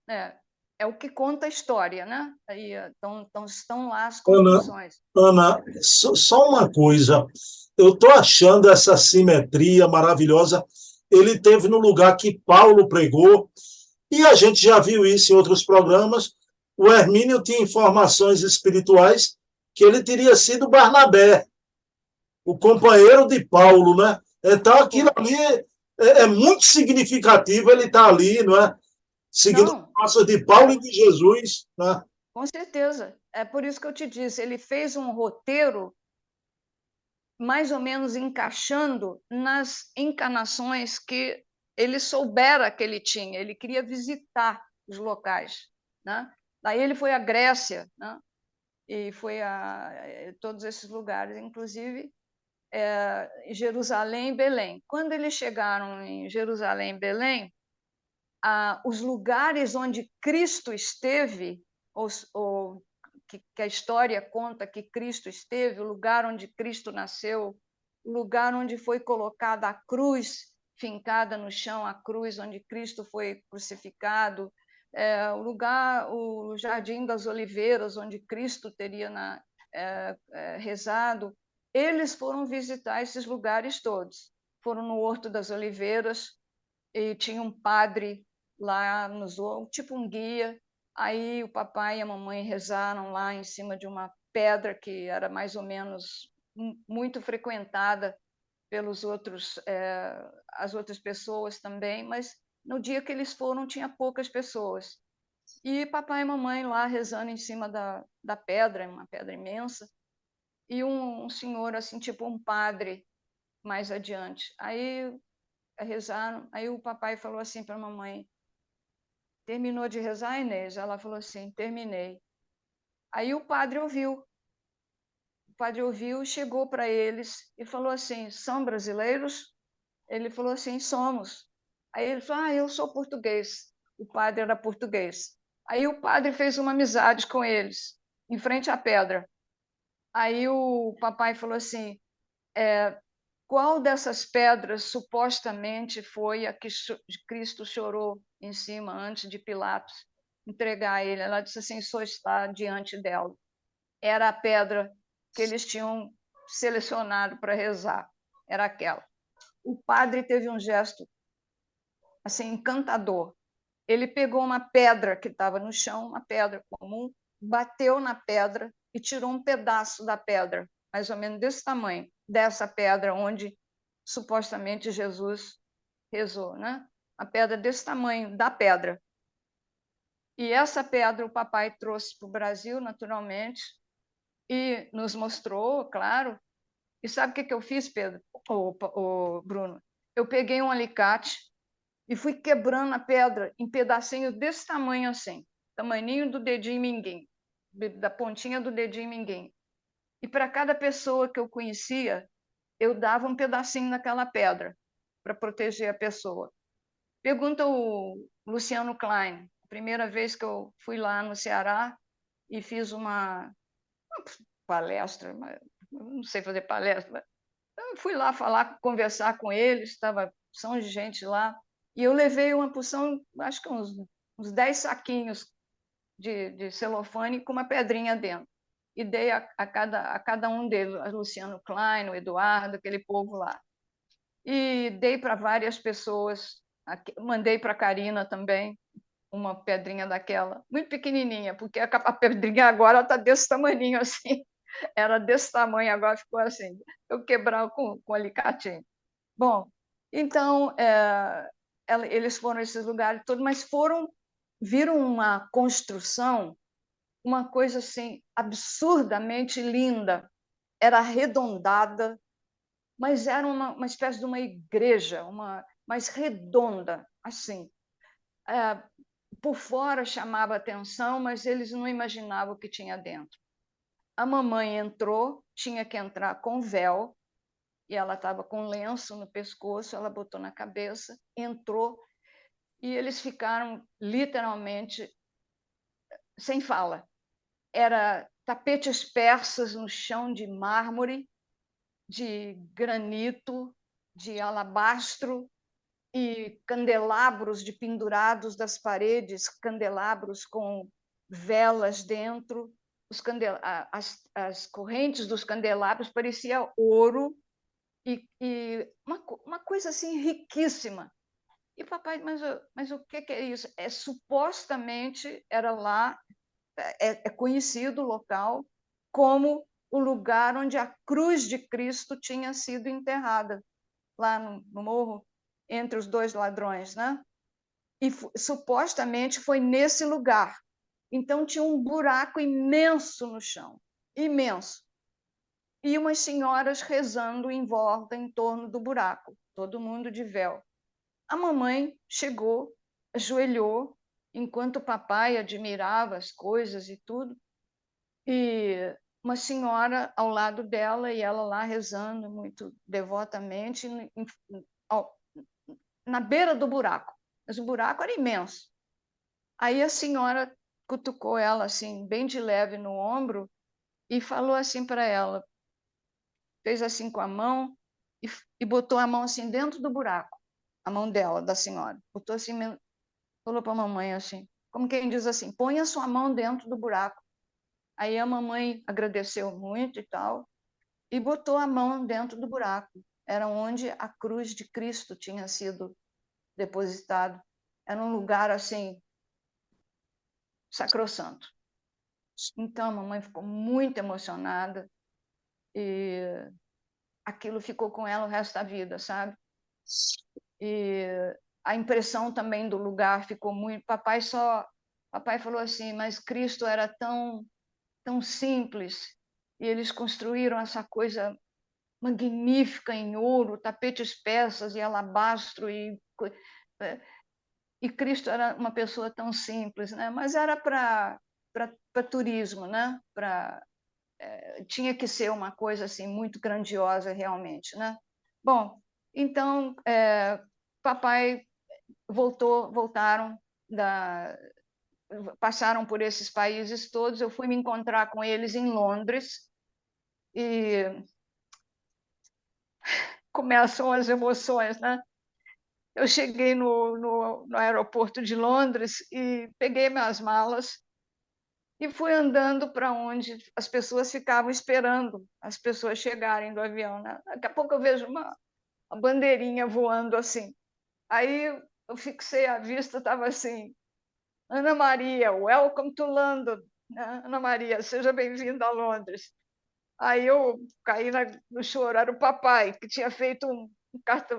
é, é o que conta a história, né? Aí, então estão lá as Ana, conclusões. Ana, só uma coisa. Eu estou achando essa simetria maravilhosa. Ele teve no lugar que Paulo pregou, e a gente já viu isso em outros programas. O Hermínio tinha informações espirituais que ele teria sido Barnabé, o companheiro de Paulo, né? Então aquilo ali é muito significativo, ele está ali, não é? Seguindo os Não, passos de Paulo e de Jesus, né? com certeza. É por isso que eu te disse, ele fez um roteiro mais ou menos encaixando nas encarnações que ele soubera que ele tinha. Ele queria visitar os locais, né? Daí ele foi à Grécia, né? E foi a todos esses lugares, inclusive Jerusalém e Belém. Quando eles chegaram em Jerusalém e Belém, os lugares onde Cristo esteve, ou que a história conta que Cristo esteve, o lugar onde Cristo nasceu, o lugar onde foi colocada a cruz, fincada no chão, a cruz onde Cristo foi crucificado, o Jardim das Oliveiras, onde Cristo teria rezado. Eles foram visitar esses lugares todos. Foram no Horto das Oliveiras, e tinha um padre lá nos tipo um guia. Aí o papai e a mamãe rezaram lá em cima de uma pedra que era mais ou menos muito frequentada pelos outros, as outras pessoas também, mas no dia que eles foram tinha poucas pessoas. E papai e mamãe lá rezando em cima da pedra, uma pedra imensa, e um senhor assim, tipo um padre mais adiante. Aí rezaram, aí o papai falou assim para a mamãe, terminou de rezar, Inês? Ela falou assim, terminei. Aí o padre ouviu, chegou para eles e falou assim, são brasileiros? Ele falou assim, somos. Aí ele falou, eu sou português. O padre era português. Aí o padre fez uma amizade com eles, em frente à pedra. Aí o papai falou assim, qual dessas pedras supostamente foi a que Cristo chorou em cima antes de Pilatos entregar a ele? Ela disse assim, só está diante dela. Era a pedra que eles tinham selecionado para rezar, era aquela. O padre teve um gesto assim encantador. Ele pegou uma pedra que estava no chão, uma pedra comum, bateu na pedra e tirou um pedaço da pedra, mais ou menos desse tamanho, dessa pedra onde supostamente Jesus rezou, né? A pedra desse tamanho da pedra. E essa pedra o papai trouxe para o Brasil, naturalmente, e nos mostrou, claro. E sabe o que eu fiz, Pedro? Bruno? Eu peguei um alicate e fui quebrando a pedra em pedacinhos desse tamanho assim, tamaninho do dedinho minguim, da pontinha do dedinho minguim. E para cada pessoa que eu conhecia, eu dava um pedacinho daquela pedra para proteger a pessoa. Pergunta o Luciano Klein, a primeira vez que eu fui lá no Ceará e fiz uma palestra, não sei fazer palestra, eu fui lá falar, conversar com eles, estava são de gente lá, e eu levei uma porção, acho que uns 10 saquinhos de celofane com uma pedrinha dentro. E dei a cada um deles, a Luciano Klein, o Eduardo, aquele povo lá. E dei para várias pessoas, mandei para a Karina também, uma pedrinha daquela, muito pequenininha, porque a pedrinha agora está desse tamanho assim, era desse tamanho, agora ficou assim, eu quebrar com alicatinho. Bom, então, eles foram a esses lugares todos, mas viram uma construção, uma coisa assim absurdamente linda. Era arredondada, mas era uma espécie de uma igreja, mais redonda, assim. Por fora chamava atenção, mas eles não imaginavam o que tinha dentro. A mamãe entrou, tinha que entrar com véu, e ela estava com lenço no pescoço, ela botou na cabeça, entrou, e eles ficaram literalmente sem fala. Era tapetes persas no chão de mármore, de granito, de alabastro, e candelabros de pendurados das paredes, candelabros com velas dentro. As correntes dos candelabros parecia ouro, e uma coisa assim riquíssima. E papai, mas o que é isso? Supostamente era lá, é conhecido o local como o lugar onde a cruz de Cristo tinha sido enterrada, lá no morro, entre os dois ladrões, né? E supostamente foi nesse lugar. Então tinha um buraco imenso no chão, imenso. E umas senhoras rezando em volta, em torno do buraco, todo mundo de véu. A mamãe chegou, ajoelhou, enquanto o papai admirava as coisas e tudo, e uma senhora ao lado dela, e ela lá rezando muito devotamente, na beira do buraco. Mas o buraco era imenso. Aí a senhora cutucou ela assim, bem de leve no ombro, e falou assim para ela, fez assim com a mão e botou a mão assim dentro do buraco, a mão dela, da senhora. Botou assim, falou para a mamãe assim, como quem diz assim, põe a sua mão dentro do buraco. Aí a mamãe agradeceu muito e tal, e botou a mão dentro do buraco. Era onde a cruz de Cristo tinha sido depositado. Era um lugar assim sacrossanto. Então a mamãe ficou muito emocionada e aquilo ficou com ela o resto da vida, sabe? E a impressão também do lugar ficou muito. Papai falou assim, mas Cristo era tão simples, e eles construíram essa coisa magnífica em ouro, tapetes persas e alabastro, e Cristo era uma pessoa tão simples, né? Mas era para turismo, né? Tinha que ser uma coisa assim muito grandiosa realmente, né? Bom, então papai voltaram passaram por esses países todos. Eu fui me encontrar com eles em Londres e começam as emoções, né? Eu cheguei no aeroporto de Londres e peguei minhas malas e fui andando para onde as pessoas ficavam esperando as pessoas chegarem do avião, né? Daqui a pouco eu vejo uma bandeirinha voando assim. Aí eu fixei a vista, estava assim, Ana Maria, welcome to London. Ana Maria, seja bem-vinda a Londres. Aí eu caí no choro. Era o papai, que tinha feito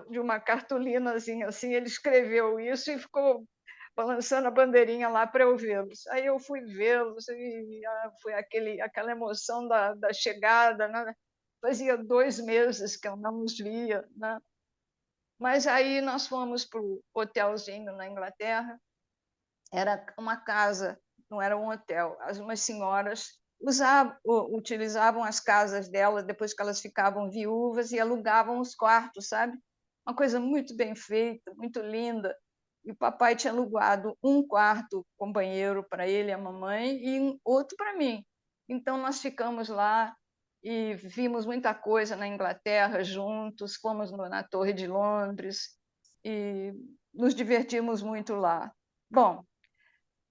de uma cartolinazinha assim, ele escreveu isso e ficou balançando a bandeirinha lá para eu vê-los. Aí eu fui vê-los e foi aquela emoção da chegada, né? Fazia 2 meses que eu não os via, né? Mas aí nós fomos para o hotelzinho na Inglaterra. Era uma casa, não era um hotel. Umas senhoras utilizavam as casas dela depois que elas ficavam viúvas e alugavam os quartos, sabe? Uma coisa muito bem feita, muito linda. E o papai tinha alugado um quarto com banheiro para ele e a mamãe e outro para mim. Então nós ficamos lá e vimos muita coisa na Inglaterra juntos, fomos na Torre de Londres e nos divertimos muito lá. Bom,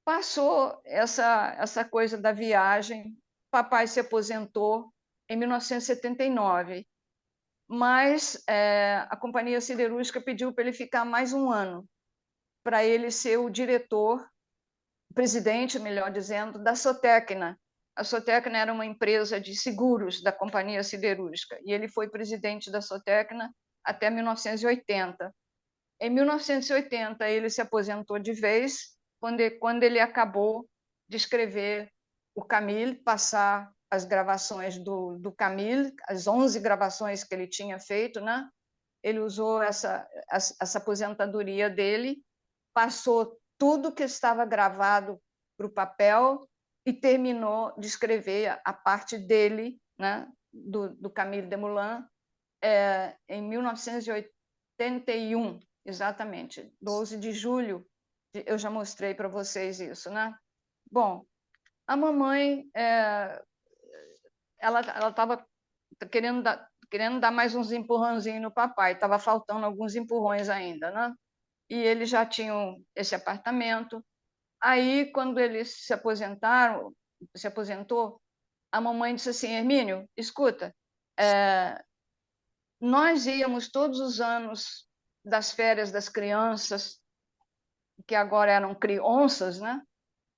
passou essa coisa da viagem, papai se aposentou em 1979, mas a companhia siderúrgica pediu para ele ficar mais um ano, para ele ser o diretor, presidente, melhor dizendo, da Sotecna. A Sotecna era uma empresa de seguros da companhia siderúrgica, e ele foi presidente da Sotecna até 1980. Em 1980, ele se aposentou de vez, quando ele acabou de escrever o Camille, passar as gravações do Camille, as 11 gravações que ele tinha feito, né? Ele usou essa aposentadoria dele, passou tudo que estava gravado para o papel e terminou de escrever a parte dele, né, do Camille Desmoulins, em 1981, exatamente, 12 de julho. Eu já mostrei para vocês isso, né? Bom, a mamãe, ela estava querendo dar mais uns empurrãozinhos no papai, estava faltando alguns empurrões ainda, né? E eles já tinham esse apartamento. Aí, quando eles se aposentou, a mamãe disse assim: Hermínio, escuta, nós íamos todos os anos das férias das crianças, que agora eram crianças, né?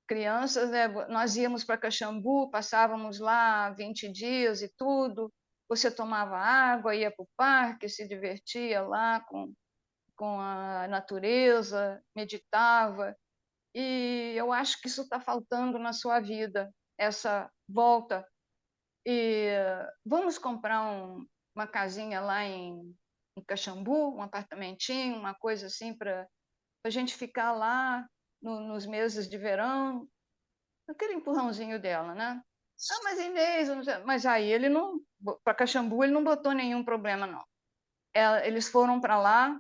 Crianças, né? Nós íamos para Caxambu, passávamos lá 20 dias e tudo. Você tomava água, ia para o parque, se divertia lá com a natureza, meditava. E eu acho que isso está faltando na sua vida, essa volta. E vamos comprar uma casinha lá em Caxambu, um apartamentinho, uma coisa assim, para a gente ficar lá nos meses de verão, aquele empurrãozinho dela, né? Ah, mas Inês, mas aí ele não, para Caxambu ele não botou nenhum problema, não. Eles foram para lá,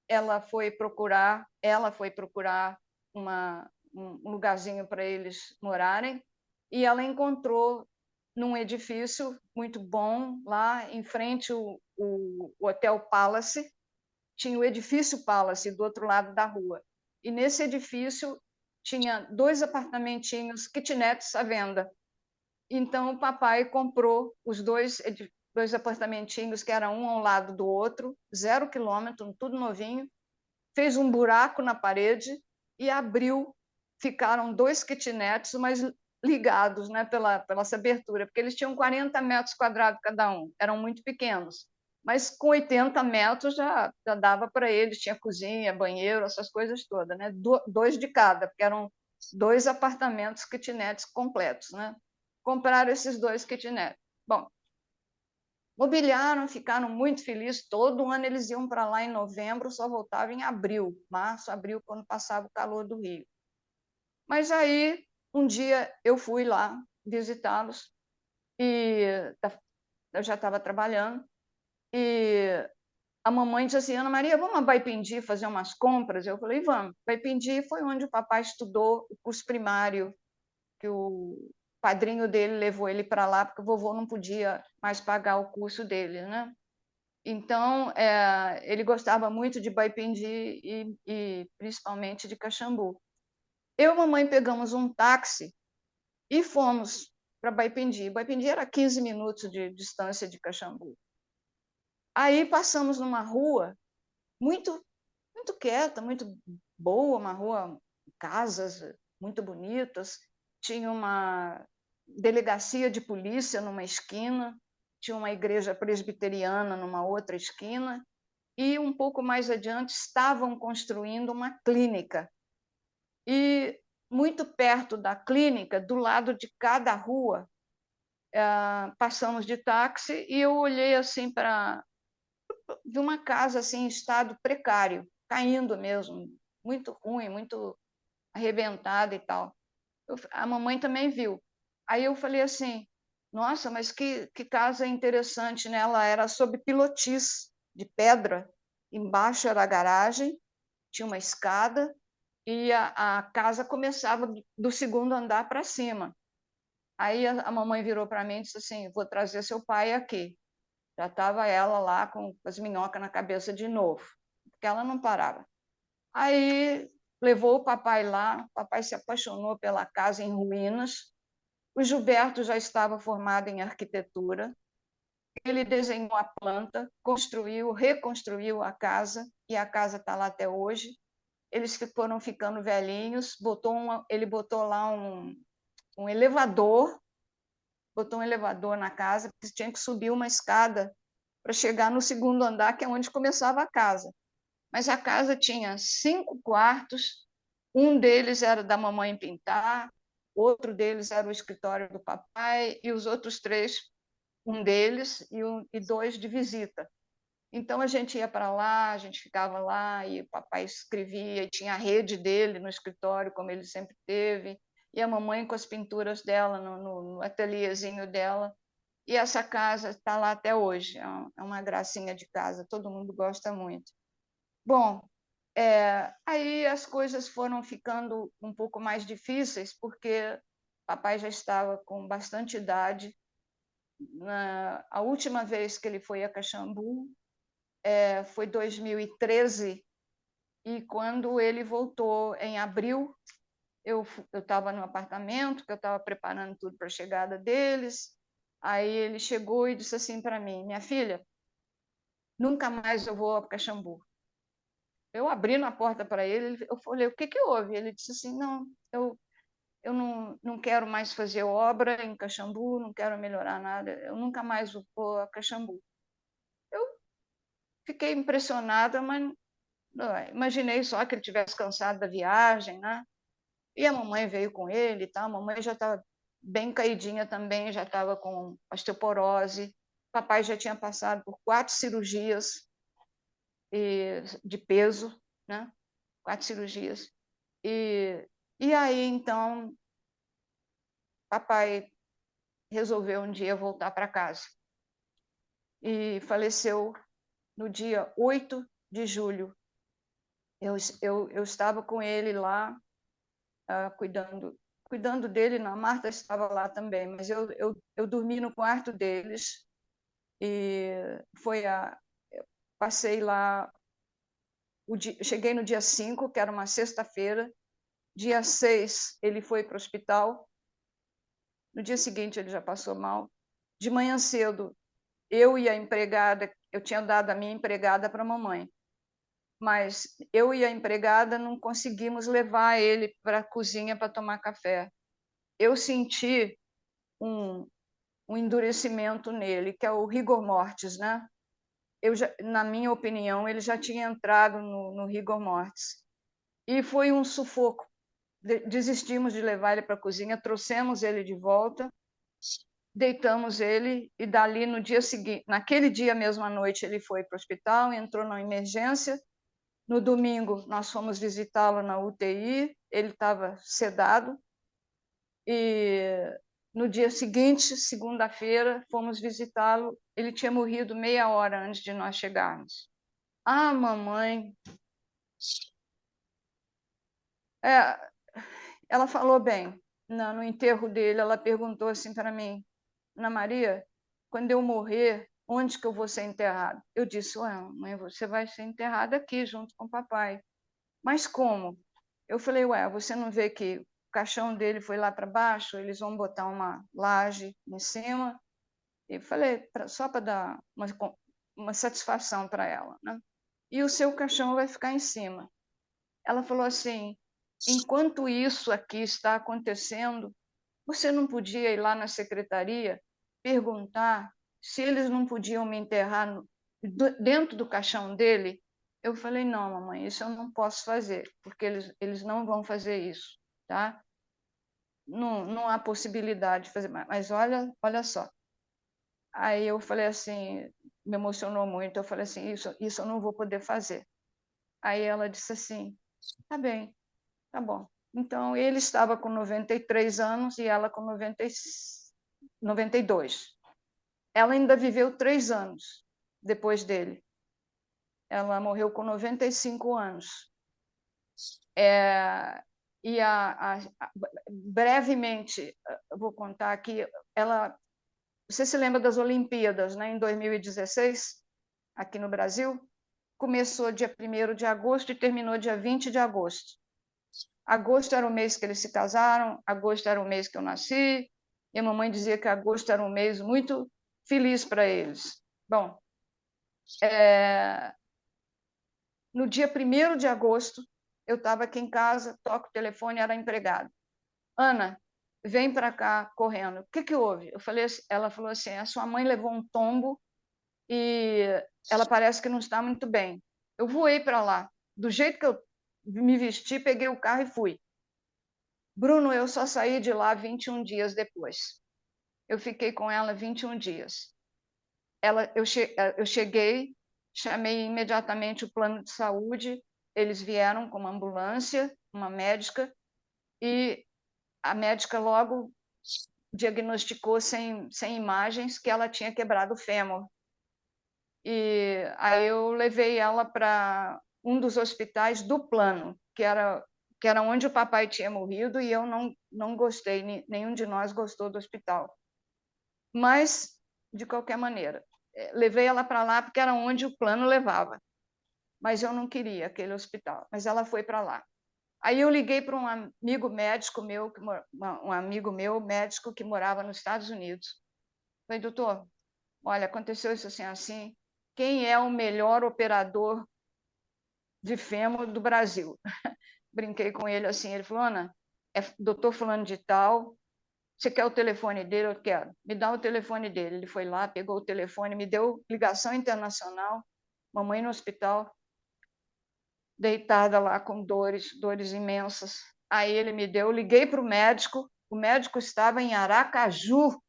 ela foi procurar um lugarzinho para eles morarem, e ela encontrou num edifício muito bom, lá em frente o Hotel Palace, tinha o edifício Palace do outro lado da rua. E nesse edifício tinha 2 apartamentinhos, kitnets à venda. Então o papai comprou os dois apartamentinhos, que eram um ao lado do outro, 0 quilômetro, tudo novinho, fez um buraco na parede e abriu. Ficaram 2 kitnets, mas ligados, né, pela essa abertura, porque eles tinham 40 metros quadrados cada um, eram muito pequenos. Mas com 80 metros já dava para eles, tinha cozinha, banheiro, essas coisas todas, né? 2 de cada, porque eram 2 apartamentos kitnets completos, né? Compraram esses 2 kitnets. Bom, mobiliaram, ficaram muito felizes. Todo ano eles iam para lá em novembro, só voltavam em abril, março, abril, quando passava o calor do Rio. Mas aí, um dia, eu fui lá visitá-los e eu já estava trabalhando. E a mamãe disse assim: Ana Maria, vamos a Baipindi fazer umas compras? Eu falei: vamos. Baipindi foi onde o papai estudou o curso primário, que o padrinho dele levou ele para lá, porque o vovô não podia mais pagar o curso dele, né? Então, ele gostava muito de Baipindi e principalmente de Caxambu. Eu e a mamãe pegamos um táxi e fomos para Baipindi. Baipindi era 15 minutos de distância de Caxambu. Aí passamos numa rua muito, muito quieta, muito boa, uma rua, casas muito bonitas. Tinha uma delegacia de polícia numa esquina, tinha uma igreja presbiteriana numa outra esquina, e um pouco mais adiante estavam construindo uma clínica. E muito perto da clínica, do lado de cada rua, passamos de táxi e eu olhei assim para de uma casa assim em estado precário, caindo mesmo, muito ruim, muito arrebentada e tal. A mamãe também viu. Aí eu falei assim: nossa, mas que casa interessante, né? Ela era sob pilotis de pedra, embaixo era a garagem, tinha uma escada e a casa começava do segundo andar para cima. Aí a mamãe virou para mim e disse assim: vou trazer seu pai aqui. Já estava ela lá com as minhocas na cabeça de novo, porque ela não parava. Aí levou o papai lá, o papai se apaixonou pela casa em ruínas. O Gilberto já estava formado em arquitetura. Ele desenhou a planta, construiu, reconstruiu a casa, e a casa está lá até hoje. Eles foram ficando velhinhos, ele botou lá um elevador, botou um elevador na casa, porque tinha que subir uma escada para chegar no segundo andar, que é onde começava a casa. Mas a casa tinha 5 quartos, um deles era da mamãe pintar, outro deles era o escritório do papai, e os outros 3, um deles e 2 de visita. Então, a gente ia para lá, a gente ficava lá, e o papai escrevia, e tinha a rede dele no escritório, como ele sempre teve, e a mamãe com as pinturas dela no ateliêzinho dela. E essa casa está lá até hoje, é uma gracinha de casa, todo mundo gosta muito. Bom, aí as coisas foram ficando um pouco mais difíceis, porque papai já estava com bastante idade. A última vez que ele foi a Caxambu foi 2013, e quando ele voltou em abril, eu estava no apartamento, que eu estava preparando tudo para a chegada deles. Aí ele chegou e disse assim para mim: minha filha, nunca mais eu vou a Caxambu. Eu abri na porta para ele, eu falei: o que que houve? Ele disse assim: não, eu não quero mais fazer obra em Caxambu, não quero melhorar nada, eu nunca mais vou a Caxambu. Eu fiquei impressionada, mas imaginei só que ele tivesse cansado da viagem, né? E a mamãe veio com ele, tá? A mamãe já estava bem caidinha também, já estava com osteoporose. Papai já tinha passado por 4 cirurgias de peso, né? 4 cirurgias. E aí, então, papai resolveu um dia voltar para casa. E faleceu no dia 8 de julho. Eu estava com ele lá, cuidando dele. A Marta estava lá também, mas eu dormi no quarto deles. E eu passei lá, cheguei no dia 5, que era uma sexta-feira. Dia 6, ele foi para o hospital. No dia seguinte, ele já passou mal. De manhã cedo, eu e a empregada, eu tinha dado a minha empregada para a mamãe, mas eu e a empregada não conseguimos levar ele para a cozinha para tomar café. Eu senti um, um endurecimento nele, que é o rigor mortis, né? Na minha opinião, ele já tinha entrado no rigor mortis. E foi um sufoco. Desistimos de levar ele para a cozinha, trouxemos ele de volta, deitamos ele, e dali no dia seguinte, naquele dia mesmo à noite, ele foi para o hospital, entrou na emergência. No domingo, nós fomos visitá-lo na UTI, ele estava sedado. E no dia seguinte, segunda-feira, fomos visitá-lo, ele tinha morrido meia hora antes de nós chegarmos. Ah, mamãe, é, ela falou bem. No enterro dele, ela perguntou assim para mim: Ana Maria, quando eu morrer, onde que eu vou ser enterrado? Eu disse: ué, mãe, você vai ser enterrada aqui, junto com o papai. Mas como? Eu falei: ué, você não vê que o caixão dele foi lá para baixo? Eles vão botar uma laje em cima. E falei, só para dar uma satisfação para ela, né? E o seu caixão vai ficar em cima. Ela falou assim: enquanto isso aqui está acontecendo, você não podia ir lá na secretaria perguntar se eles não podiam me enterrar dentro do caixão dele? Eu falei: não, mamãe, isso eu não posso fazer, porque eles não vão fazer isso, tá? Não, não há possibilidade de fazer, mas olha só. Aí eu falei assim, me emocionou muito, eu falei assim: isso eu não vou poder fazer. Aí ela disse assim: tá bem, tá bom. Então, ele estava com 93 anos e ela com 92. Ela ainda viveu 3 anos depois dele. Ela morreu com 95 anos. E brevemente, eu vou contar aqui, você se lembra das Olimpíadas, né, em 2016, aqui no Brasil? Começou dia 1º de agosto e terminou dia 20 de agosto. Agosto era o mês que eles se casaram, agosto era o mês que eu nasci, e a mamãe dizia que agosto era um mês muito feliz para eles. Bom, no dia 1º de agosto, eu estava aqui em casa, toco o telefone, era a empregada. Ana, vem para cá correndo. O que que houve? Ela falou assim: a sua mãe levou um tombo e ela parece que não está muito bem. Eu voei para lá. Do jeito que eu me vesti, peguei o carro e fui. Bruno, eu só saí de lá 21 dias depois. Eu fiquei com ela 21 dias. Eu cheguei, chamei imediatamente o plano de saúde, eles vieram com uma ambulância, uma médica, e a médica logo diagnosticou sem imagens que ela tinha quebrado o fêmur. E aí eu levei ela para um dos hospitais do plano, que era onde o papai tinha morrido, e eu não gostei, nenhum de nós gostou do hospital. Mas, de qualquer maneira, levei ela para lá porque era onde o plano levava. Mas eu não queria aquele hospital, mas ela foi para lá. Aí eu liguei para um amigo médico meu, um amigo meu médico que morava nos Estados Unidos. Falei, doutor, olha, aconteceu isso assim, assim. Quem é o melhor operador de fêmur do Brasil? Brinquei com ele assim. Ele falou, Ana, é doutor fulano de tal. Você quer o telefone dele? Eu quero. Me dá o telefone dele. Ele foi lá, pegou o telefone, me deu ligação internacional. Mamãe no hospital, deitada lá com dores imensas. Aí ele me deu, liguei para o médico estava em Aracaju,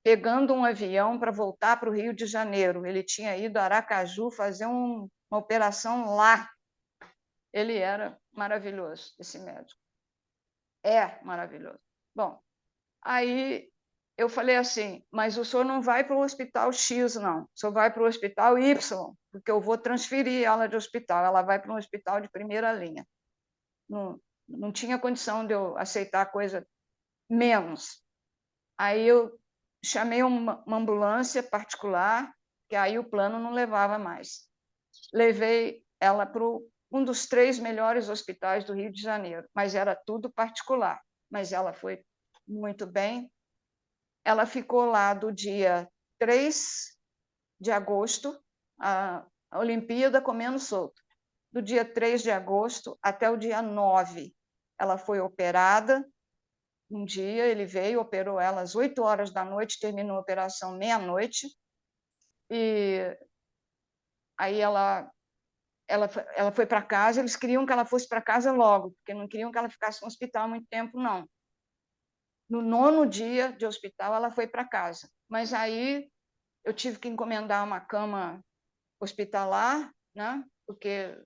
pegando um avião para voltar para o Rio de Janeiro. Ele tinha ido a Aracaju fazer uma operação lá. Ele era maravilhoso, esse médico. É maravilhoso. Bom, aí eu falei assim, mas o senhor não vai para o hospital X, não. O senhor vai para o hospital Y, porque eu vou transferir ela de hospital. Ela vai para um hospital de primeira linha. Não tinha condição de eu aceitar coisa menos. Aí eu chamei uma ambulância particular, que aí o plano não levava mais. Levei ela para um dos 3 melhores hospitais do Rio de Janeiro, mas era tudo particular. Mas ela foi muito bem. Ela ficou lá do dia 3 de agosto, a Olimpíada comendo solto. Do dia 3 de agosto até o dia 9, ela foi operada. Um dia ele veio, operou ela às 8 horas da noite, terminou a operação meia-noite, e aí ela foi para casa. Eles queriam que ela fosse para casa logo, porque não queriam que ela ficasse no hospital muito tempo, não. No 9º dia de hospital, ela foi para casa. Mas aí eu tive que encomendar uma cama hospitalar, né? Porque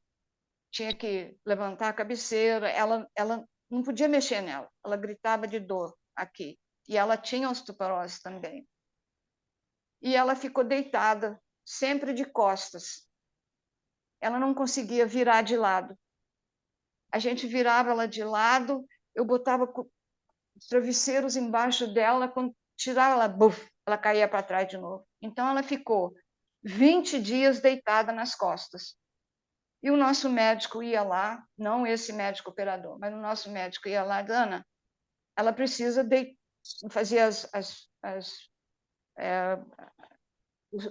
tinha que levantar a cabeceira. Ela não podia mexer nela, ela gritava de dor aqui. E ela tinha osteoporose também. E ela ficou deitada, sempre de costas. Ela não conseguia virar de lado. A gente virava ela de lado, eu botava travesseiros embaixo dela, quando tirava ela, buf, ela caía para trás de novo. Então ela ficou 20 dias deitada nas costas. E o nosso médico ia lá, não esse médico operador, mas o nosso médico ia lá, Ana, ela precisa fazer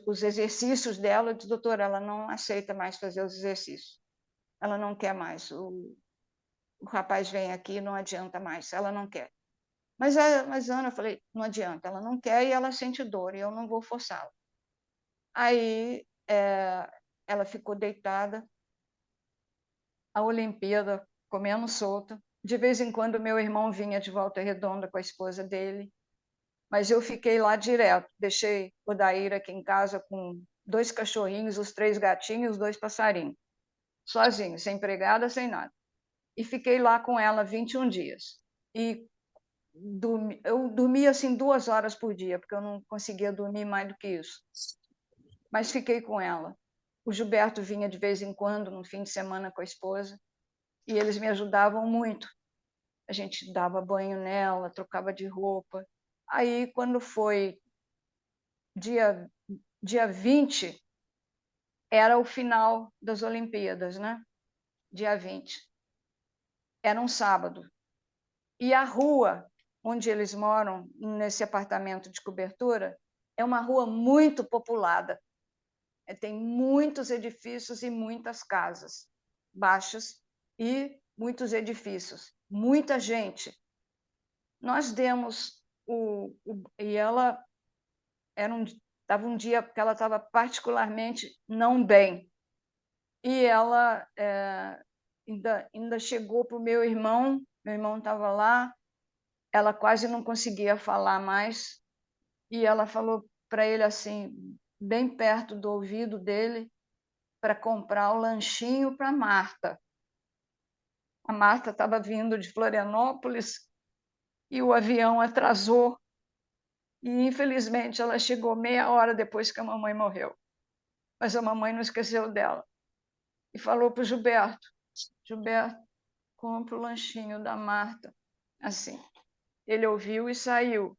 os exercícios dela. Eu disse, doutora, ela não aceita mais fazer os exercícios. Ela não quer mais. O rapaz vem aqui, não adianta mais, ela não quer. Mas Ana, eu falei, não adianta, ela não quer e ela sente dor, e eu não vou forçá-la. Aí ela ficou deitada, a Olimpíada, comendo solta. De vez em quando, meu irmão vinha de Volta Redonda com a esposa dele, mas eu fiquei lá direto. Deixei o Daíra aqui em casa com 2 cachorrinhos, os 3 gatinhos, 2 passarinhos, sozinho, sem empregada, sem nada. E fiquei lá com ela 21 dias. E eu dormia assim 2 horas por dia, porque eu não conseguia dormir mais do que isso. Mas fiquei com ela. O Gilberto vinha de vez em quando, no fim de semana, com a esposa, e eles me ajudavam muito. A gente dava banho nela, trocava de roupa. Aí, quando foi dia 20, era o final das Olimpíadas, né? Dia 20. Era um sábado. E a rua onde eles moram, nesse apartamento de cobertura, é uma rua muito populada. Tem muitos edifícios e muitas casas baixas e muitos edifícios, muita gente. Nós demos e ela estava um dia que ela estava particularmente não bem. E ela ainda chegou para o meu irmão estava lá, ela quase não conseguia falar mais, e ela falou para ele assim, bem perto do ouvido dele, para comprar o lanchinho para Marta. A Marta estava vindo de Florianópolis e o avião atrasou, e infelizmente ela chegou meia hora depois que a mamãe morreu. Mas a mamãe não esqueceu dela. E falou para o Gilberto: Gilberto, compra o lanchinho da Marta. Assim. Ele ouviu e saiu.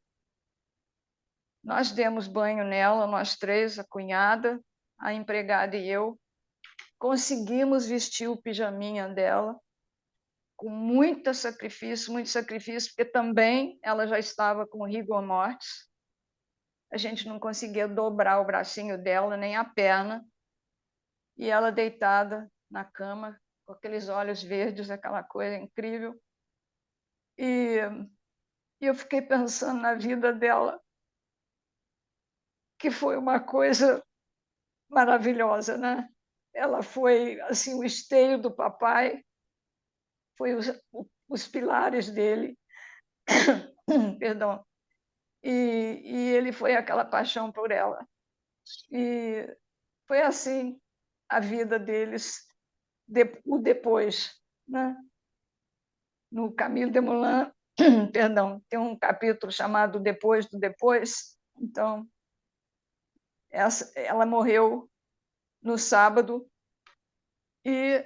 Nós demos banho nela, nós três, a cunhada, a empregada e eu. Conseguimos vestir o pijaminha dela, com muito sacrifício, porque também ela já estava com rigor mortis. A gente não conseguia dobrar o bracinho dela, nem a perna. E ela deitada na cama, com aqueles olhos verdes, aquela coisa incrível. E eu fiquei pensando na vida dela, que foi uma coisa maravilhosa, né? Ela foi assim o esteio do papai, foi os pilares dele, perdão, e ele foi aquela paixão por ela. E foi assim a vida deles, o depois, né? No Camille Desmoulins, perdão, tem um capítulo chamado Depois do Depois. Então, ela morreu no sábado, e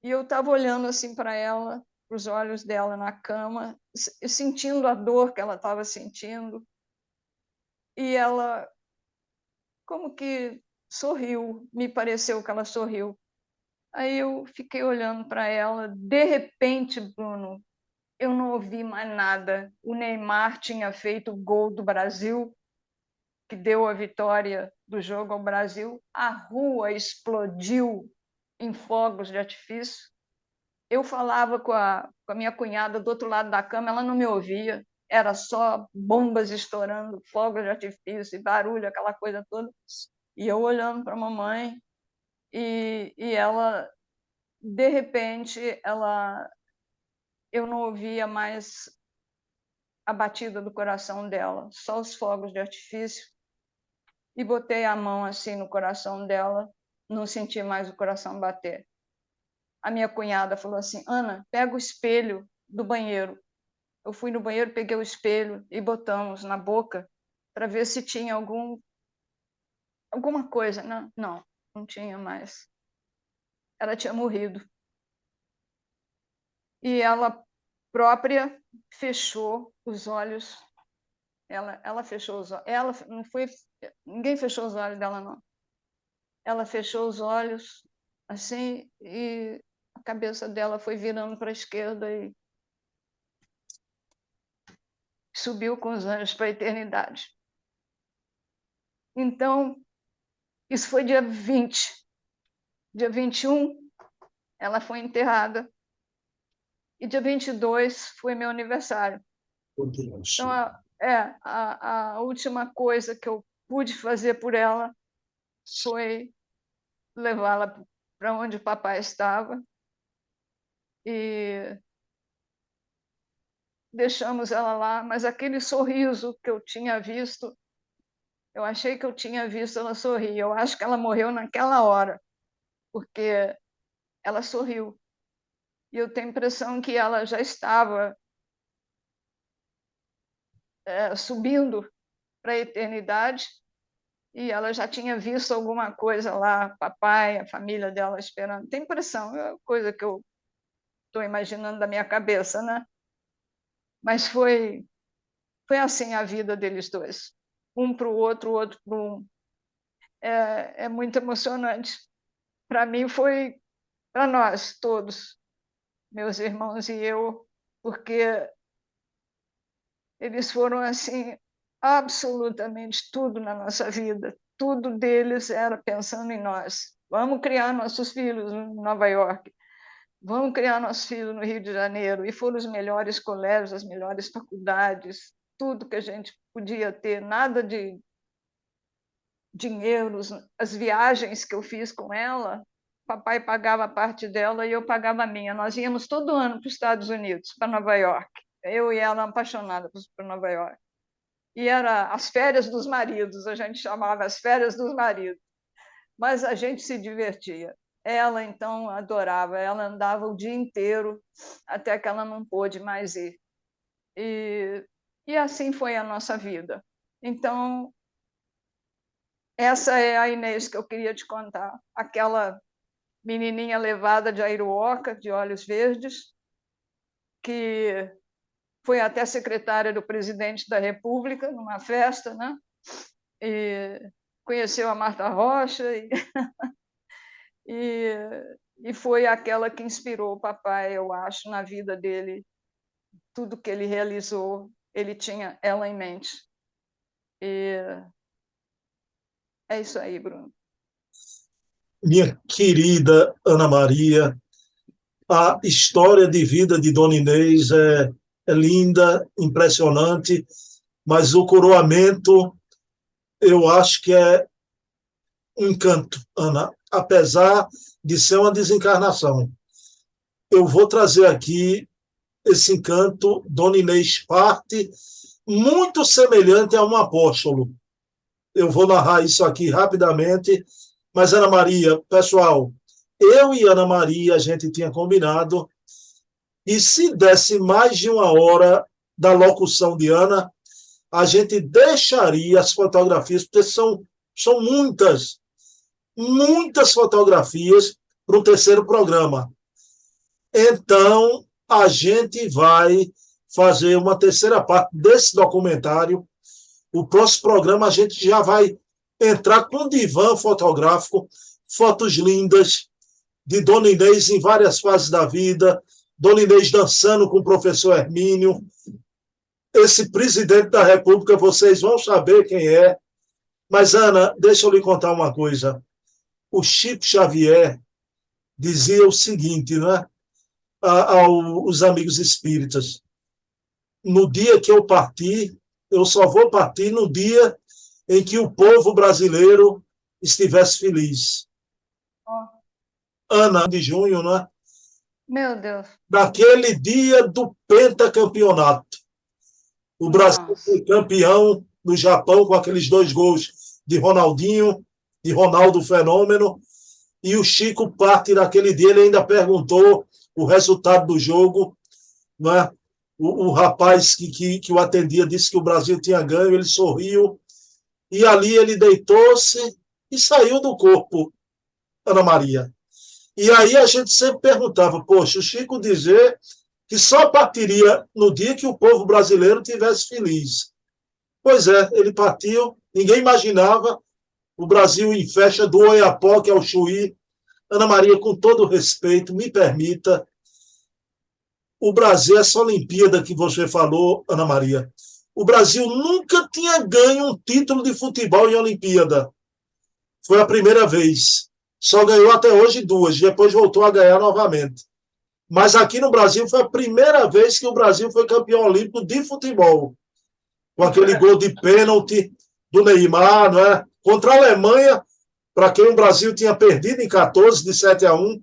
eu estava olhando assim para ela, para os olhos dela na cama, sentindo a dor que ela estava sentindo, e ela como que sorriu, me pareceu que ela sorriu. Aí eu fiquei olhando para ela, de repente, Bruno, eu não ouvi mais nada. O Neymar tinha feito o gol do Brasil, que deu a vitória do jogo ao Brasil. A rua explodiu em fogos de artifício. Eu falava com a minha cunhada do outro lado da cama, ela não me ouvia. Era só bombas estourando, fogos de artifício, barulho, aquela coisa toda. E eu olhando para a mamãe, e ela, de repente, eu não ouvia mais a batida do coração dela, só os fogos de artifício. E botei a mão assim no coração dela, não senti mais o coração bater. A minha cunhada falou assim: Ana, pega o espelho do banheiro. Eu fui no banheiro, peguei o espelho e botamos na boca para ver se tinha alguma coisa. Não, não tinha mais. Ela tinha morrido. E ela própria fechou os olhos. Ela fechou os olhos. Ela não foi. Ninguém fechou os olhos dela, não. Ela fechou os olhos assim, e a cabeça dela foi virando para a esquerda e subiu com os anjos para a eternidade. Então, isso foi dia 20. Dia 21, ela foi enterrada. E dia 22 foi meu aniversário. Então, a última coisa que eu pude fazer por ela foi levá-la para onde o papai estava, e deixamos ela lá. Mas aquele sorriso que eu tinha visto, eu achei que eu tinha visto ela sorrir. Eu acho que ela morreu naquela hora, porque ela sorriu. E eu tenho a impressão que ela já estava subindo para a eternidade, e ela já tinha visto alguma coisa lá, papai, a família dela esperando. Tem impressão, é coisa que eu estou imaginando da minha cabeça, né? Mas foi assim a vida deles dois, um para o outro para um. É muito emocionante. Para mim foi, para nós todos, meus irmãos e eu, porque eles foram assim absolutamente tudo na nossa vida. Tudo deles era pensando em nós. Vamos criar nossos filhos em Nova York, vamos criar nossos filhos no Rio de Janeiro. E foram os melhores colégios, as melhores faculdades, tudo que a gente podia ter, nada de dinheiros. As viagens que eu fiz com ela, papai pagava a parte dela e eu pagava a minha. Nós íamos todo ano para os Estados Unidos, para Nova York. Eu e ela apaixonadas por Nova York. E era as férias dos maridos, a gente chamava as férias dos maridos. Mas a gente se divertia. Ela, então, adorava. Ela andava o dia inteiro até que ela não pôde mais ir. E assim foi a nossa vida. Então, essa é a Inês que eu queria te contar. Aquela menininha levada de Airuoca, de olhos verdes, que foi até secretária do presidente da República, numa festa, né? E conheceu a Marta Rocha, e, e foi aquela que inspirou o papai, eu acho, na vida dele. Tudo que ele realizou, ele tinha ela em mente. E é isso aí, Bruno. Minha querida Ana Maria, a história de vida de Dona Inês é linda, impressionante, mas o coroamento eu acho que é um encanto, Ana, apesar de ser uma desencarnação. Eu vou trazer aqui esse encanto. Dona Inês parte muito semelhante a um apóstolo. Eu vou narrar isso aqui rapidamente, mas Ana Maria, pessoal, eu e Ana Maria, a gente tinha combinado, e se desse mais de uma hora da locução de Ana, a gente deixaria as fotografias, porque são muitas, muitas fotografias para o terceiro programa. Então, a gente vai fazer uma terceira parte desse documentário. O próximo programa a gente já vai entrar com divã fotográfico, fotos lindas de Dona Inês em várias fases da vida, Dona Inês dançando com o professor Hermínio. Esse presidente da República, vocês vão saber quem é. Mas, Ana, deixa eu lhe contar uma coisa. O Chico Xavier dizia o seguinte, né, aos amigos espíritas: no dia que eu partir, eu só vou partir no dia em que o povo brasileiro estivesse feliz. Oh, Ana, de junho, né? meu Deus. Naquele dia do pentacampeonato. O Brasil Nossa. foi campeão no Japão com aqueles 2 gols de Ronaldinho, de Ronaldo Fenômeno, e o Chico parte naquele dia, ele ainda perguntou o resultado do jogo, né? O rapaz que o atendia disse que o Brasil tinha ganho, ele sorriu, e ali ele deitou-se e saiu do corpo, Ana Maria. E aí a gente sempre perguntava, poxa, o Chico dizer que só partiria no dia que o povo brasileiro tivesse feliz. Pois é, ele partiu, ninguém imaginava, o Brasil em festa do Oiapoque ao Chuí. Ana Maria, com todo respeito, me permita, o Brasil, essa Olimpíada que você falou, Ana Maria, o Brasil nunca tinha ganho um título de futebol em Olimpíada. Foi a primeira vez. Só ganhou até hoje 2, depois voltou a ganhar novamente. Mas aqui no Brasil foi a primeira vez que o Brasil foi campeão olímpico de futebol. Com aquele gol de pênalti do Neymar, não é? Contra a Alemanha, para quem o Brasil tinha perdido em 14, de 7-1.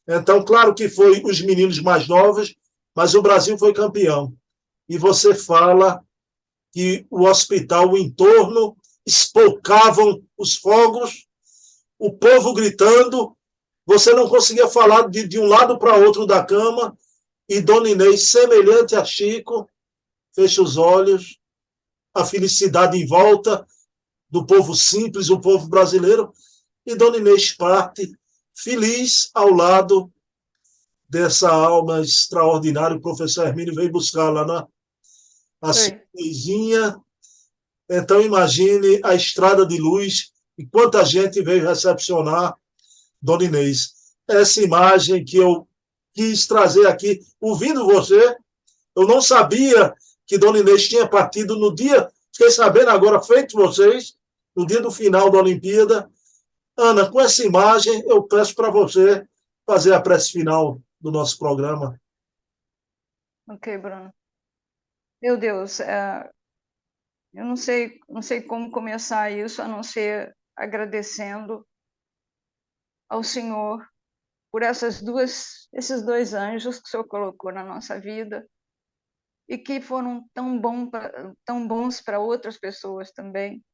Então, claro que foi os meninos mais novos, mas o Brasil foi campeão. E você fala que o hospital, o entorno, espocavam os fogos, o povo gritando, você não conseguia falar de um lado para outro da cama, e Dona Inês, semelhante a Chico, fecha os olhos, a felicidade em volta do povo simples, o povo brasileiro, e Dona Inês parte feliz ao lado dessa alma extraordinária. O professor Hermínio veio buscar lá na Cinezinha. Então, imagine a estrada de luz e quanta gente veio recepcionar Dona Inês. Essa imagem que eu quis trazer aqui, ouvindo você, eu não sabia que Dona Inês tinha partido no dia, fiquei sabendo agora, feito vocês, no dia do final da Olimpíada. Ana, com essa imagem, eu peço para você fazer a prece final do nosso programa. Ok, Bruno. Meu Deus, eu não sei como começar isso, a não ser agradecendo ao Senhor por esses dois anjos que o Senhor colocou na nossa vida e que foram tão bons para outras pessoas também.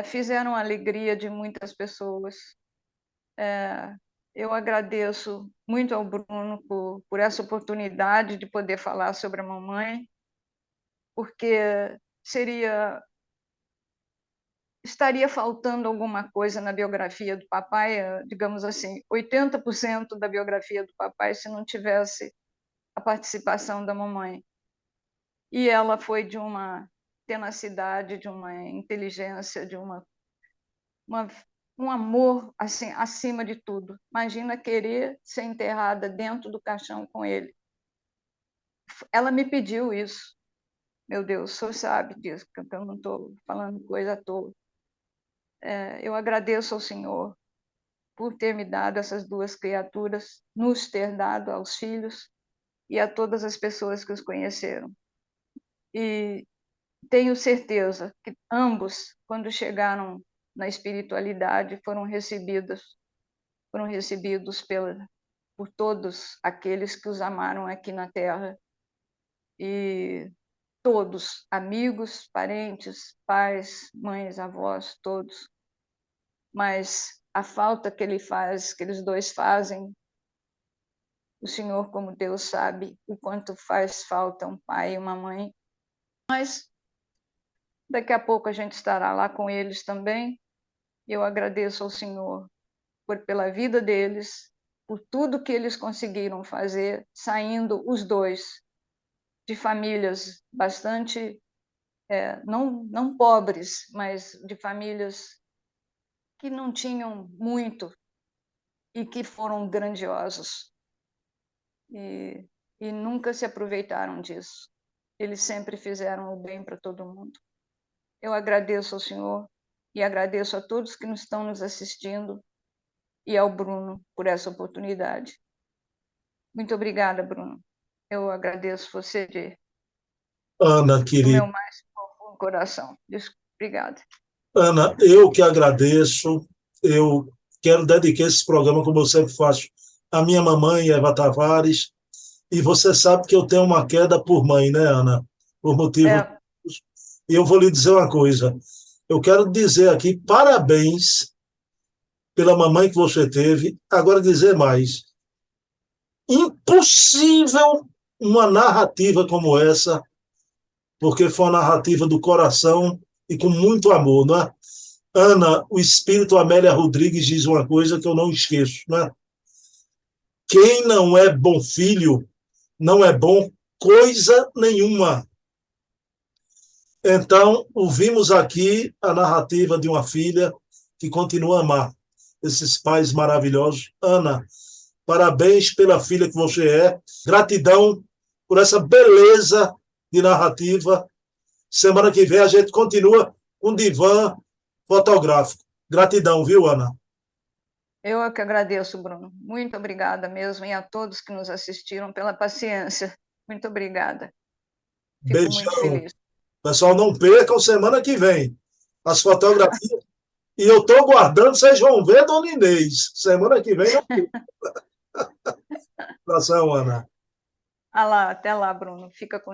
Fizeram a alegria de muitas pessoas. Eu agradeço muito ao Bruno por essa oportunidade de poder falar sobre a mamãe, porque estaria faltando alguma coisa na biografia do papai, digamos assim, 80% da biografia do papai, se não tivesse a participação da mamãe. E ela foi de uma tenacidade, de uma inteligência, de um amor assim, acima de tudo. Imagina querer ser enterrada dentro do caixão com ele. Ela me pediu isso. Meu Deus, o senhor sabe disso, que eu não estou falando coisa à toa. Eu agradeço ao Senhor por ter me dado essas duas criaturas, nos ter dado aos filhos e a todas as pessoas que os conheceram. E tenho certeza que ambos, quando chegaram na espiritualidade, foram recebidos por todos aqueles que os amaram aqui na Terra. E todos, amigos, parentes, pais, mães, avós, todos. Mas a falta que eles dois fazem, o Senhor, como Deus, sabe o quanto faz falta um pai e uma mãe. Mas daqui a pouco a gente estará lá com eles também. Eu agradeço ao Senhor pela vida deles, por tudo que eles conseguiram fazer, saindo os dois de famílias bastante, não pobres, mas de famílias que não tinham muito e que foram grandiosos. E nunca se aproveitaram disso. Eles sempre fizeram o bem para todo mundo. Eu agradeço ao Senhor e agradeço a todos que estão nos assistindo e ao Bruno por essa oportunidade. Muito obrigada, Bruno. Eu agradeço você Ana, do querida. meu mais profundo coração. Obrigada. Ana, eu que agradeço. Eu quero dedicar esse programa, como eu sempre faço, à minha mamãe, Eva Tavares. E você sabe que eu tenho uma queda por mãe, né, Ana? Por motivo. E eu vou lhe dizer uma coisa. Eu quero dizer aqui parabéns pela mamãe que você teve. Agora dizer mais. Impossível uma narrativa como essa, porque foi uma narrativa do coração e com muito amor, não é? Ana, o espírito Amélia Rodrigues diz uma coisa que eu não esqueço, né? Quem não é bom filho, não é bom coisa nenhuma. Então, ouvimos aqui a narrativa de uma filha que continua a amar esses pais maravilhosos. Ana, parabéns pela filha que você é. Gratidão por essa beleza de narrativa. Semana que vem a gente continua com divã fotográfico. Gratidão, viu, Ana? Eu é que agradeço, Bruno. Muito obrigada mesmo, e a todos que nos assistiram pela paciência. Muito obrigada. Fico muito Beijão. feliz. Pessoal, não percam semana que vem as fotografias. E eu estou guardando, vocês vão ver, Dona Inês. Semana que vem não percam. Abração, Ana. Ah lá, até lá, Bruno. Fica com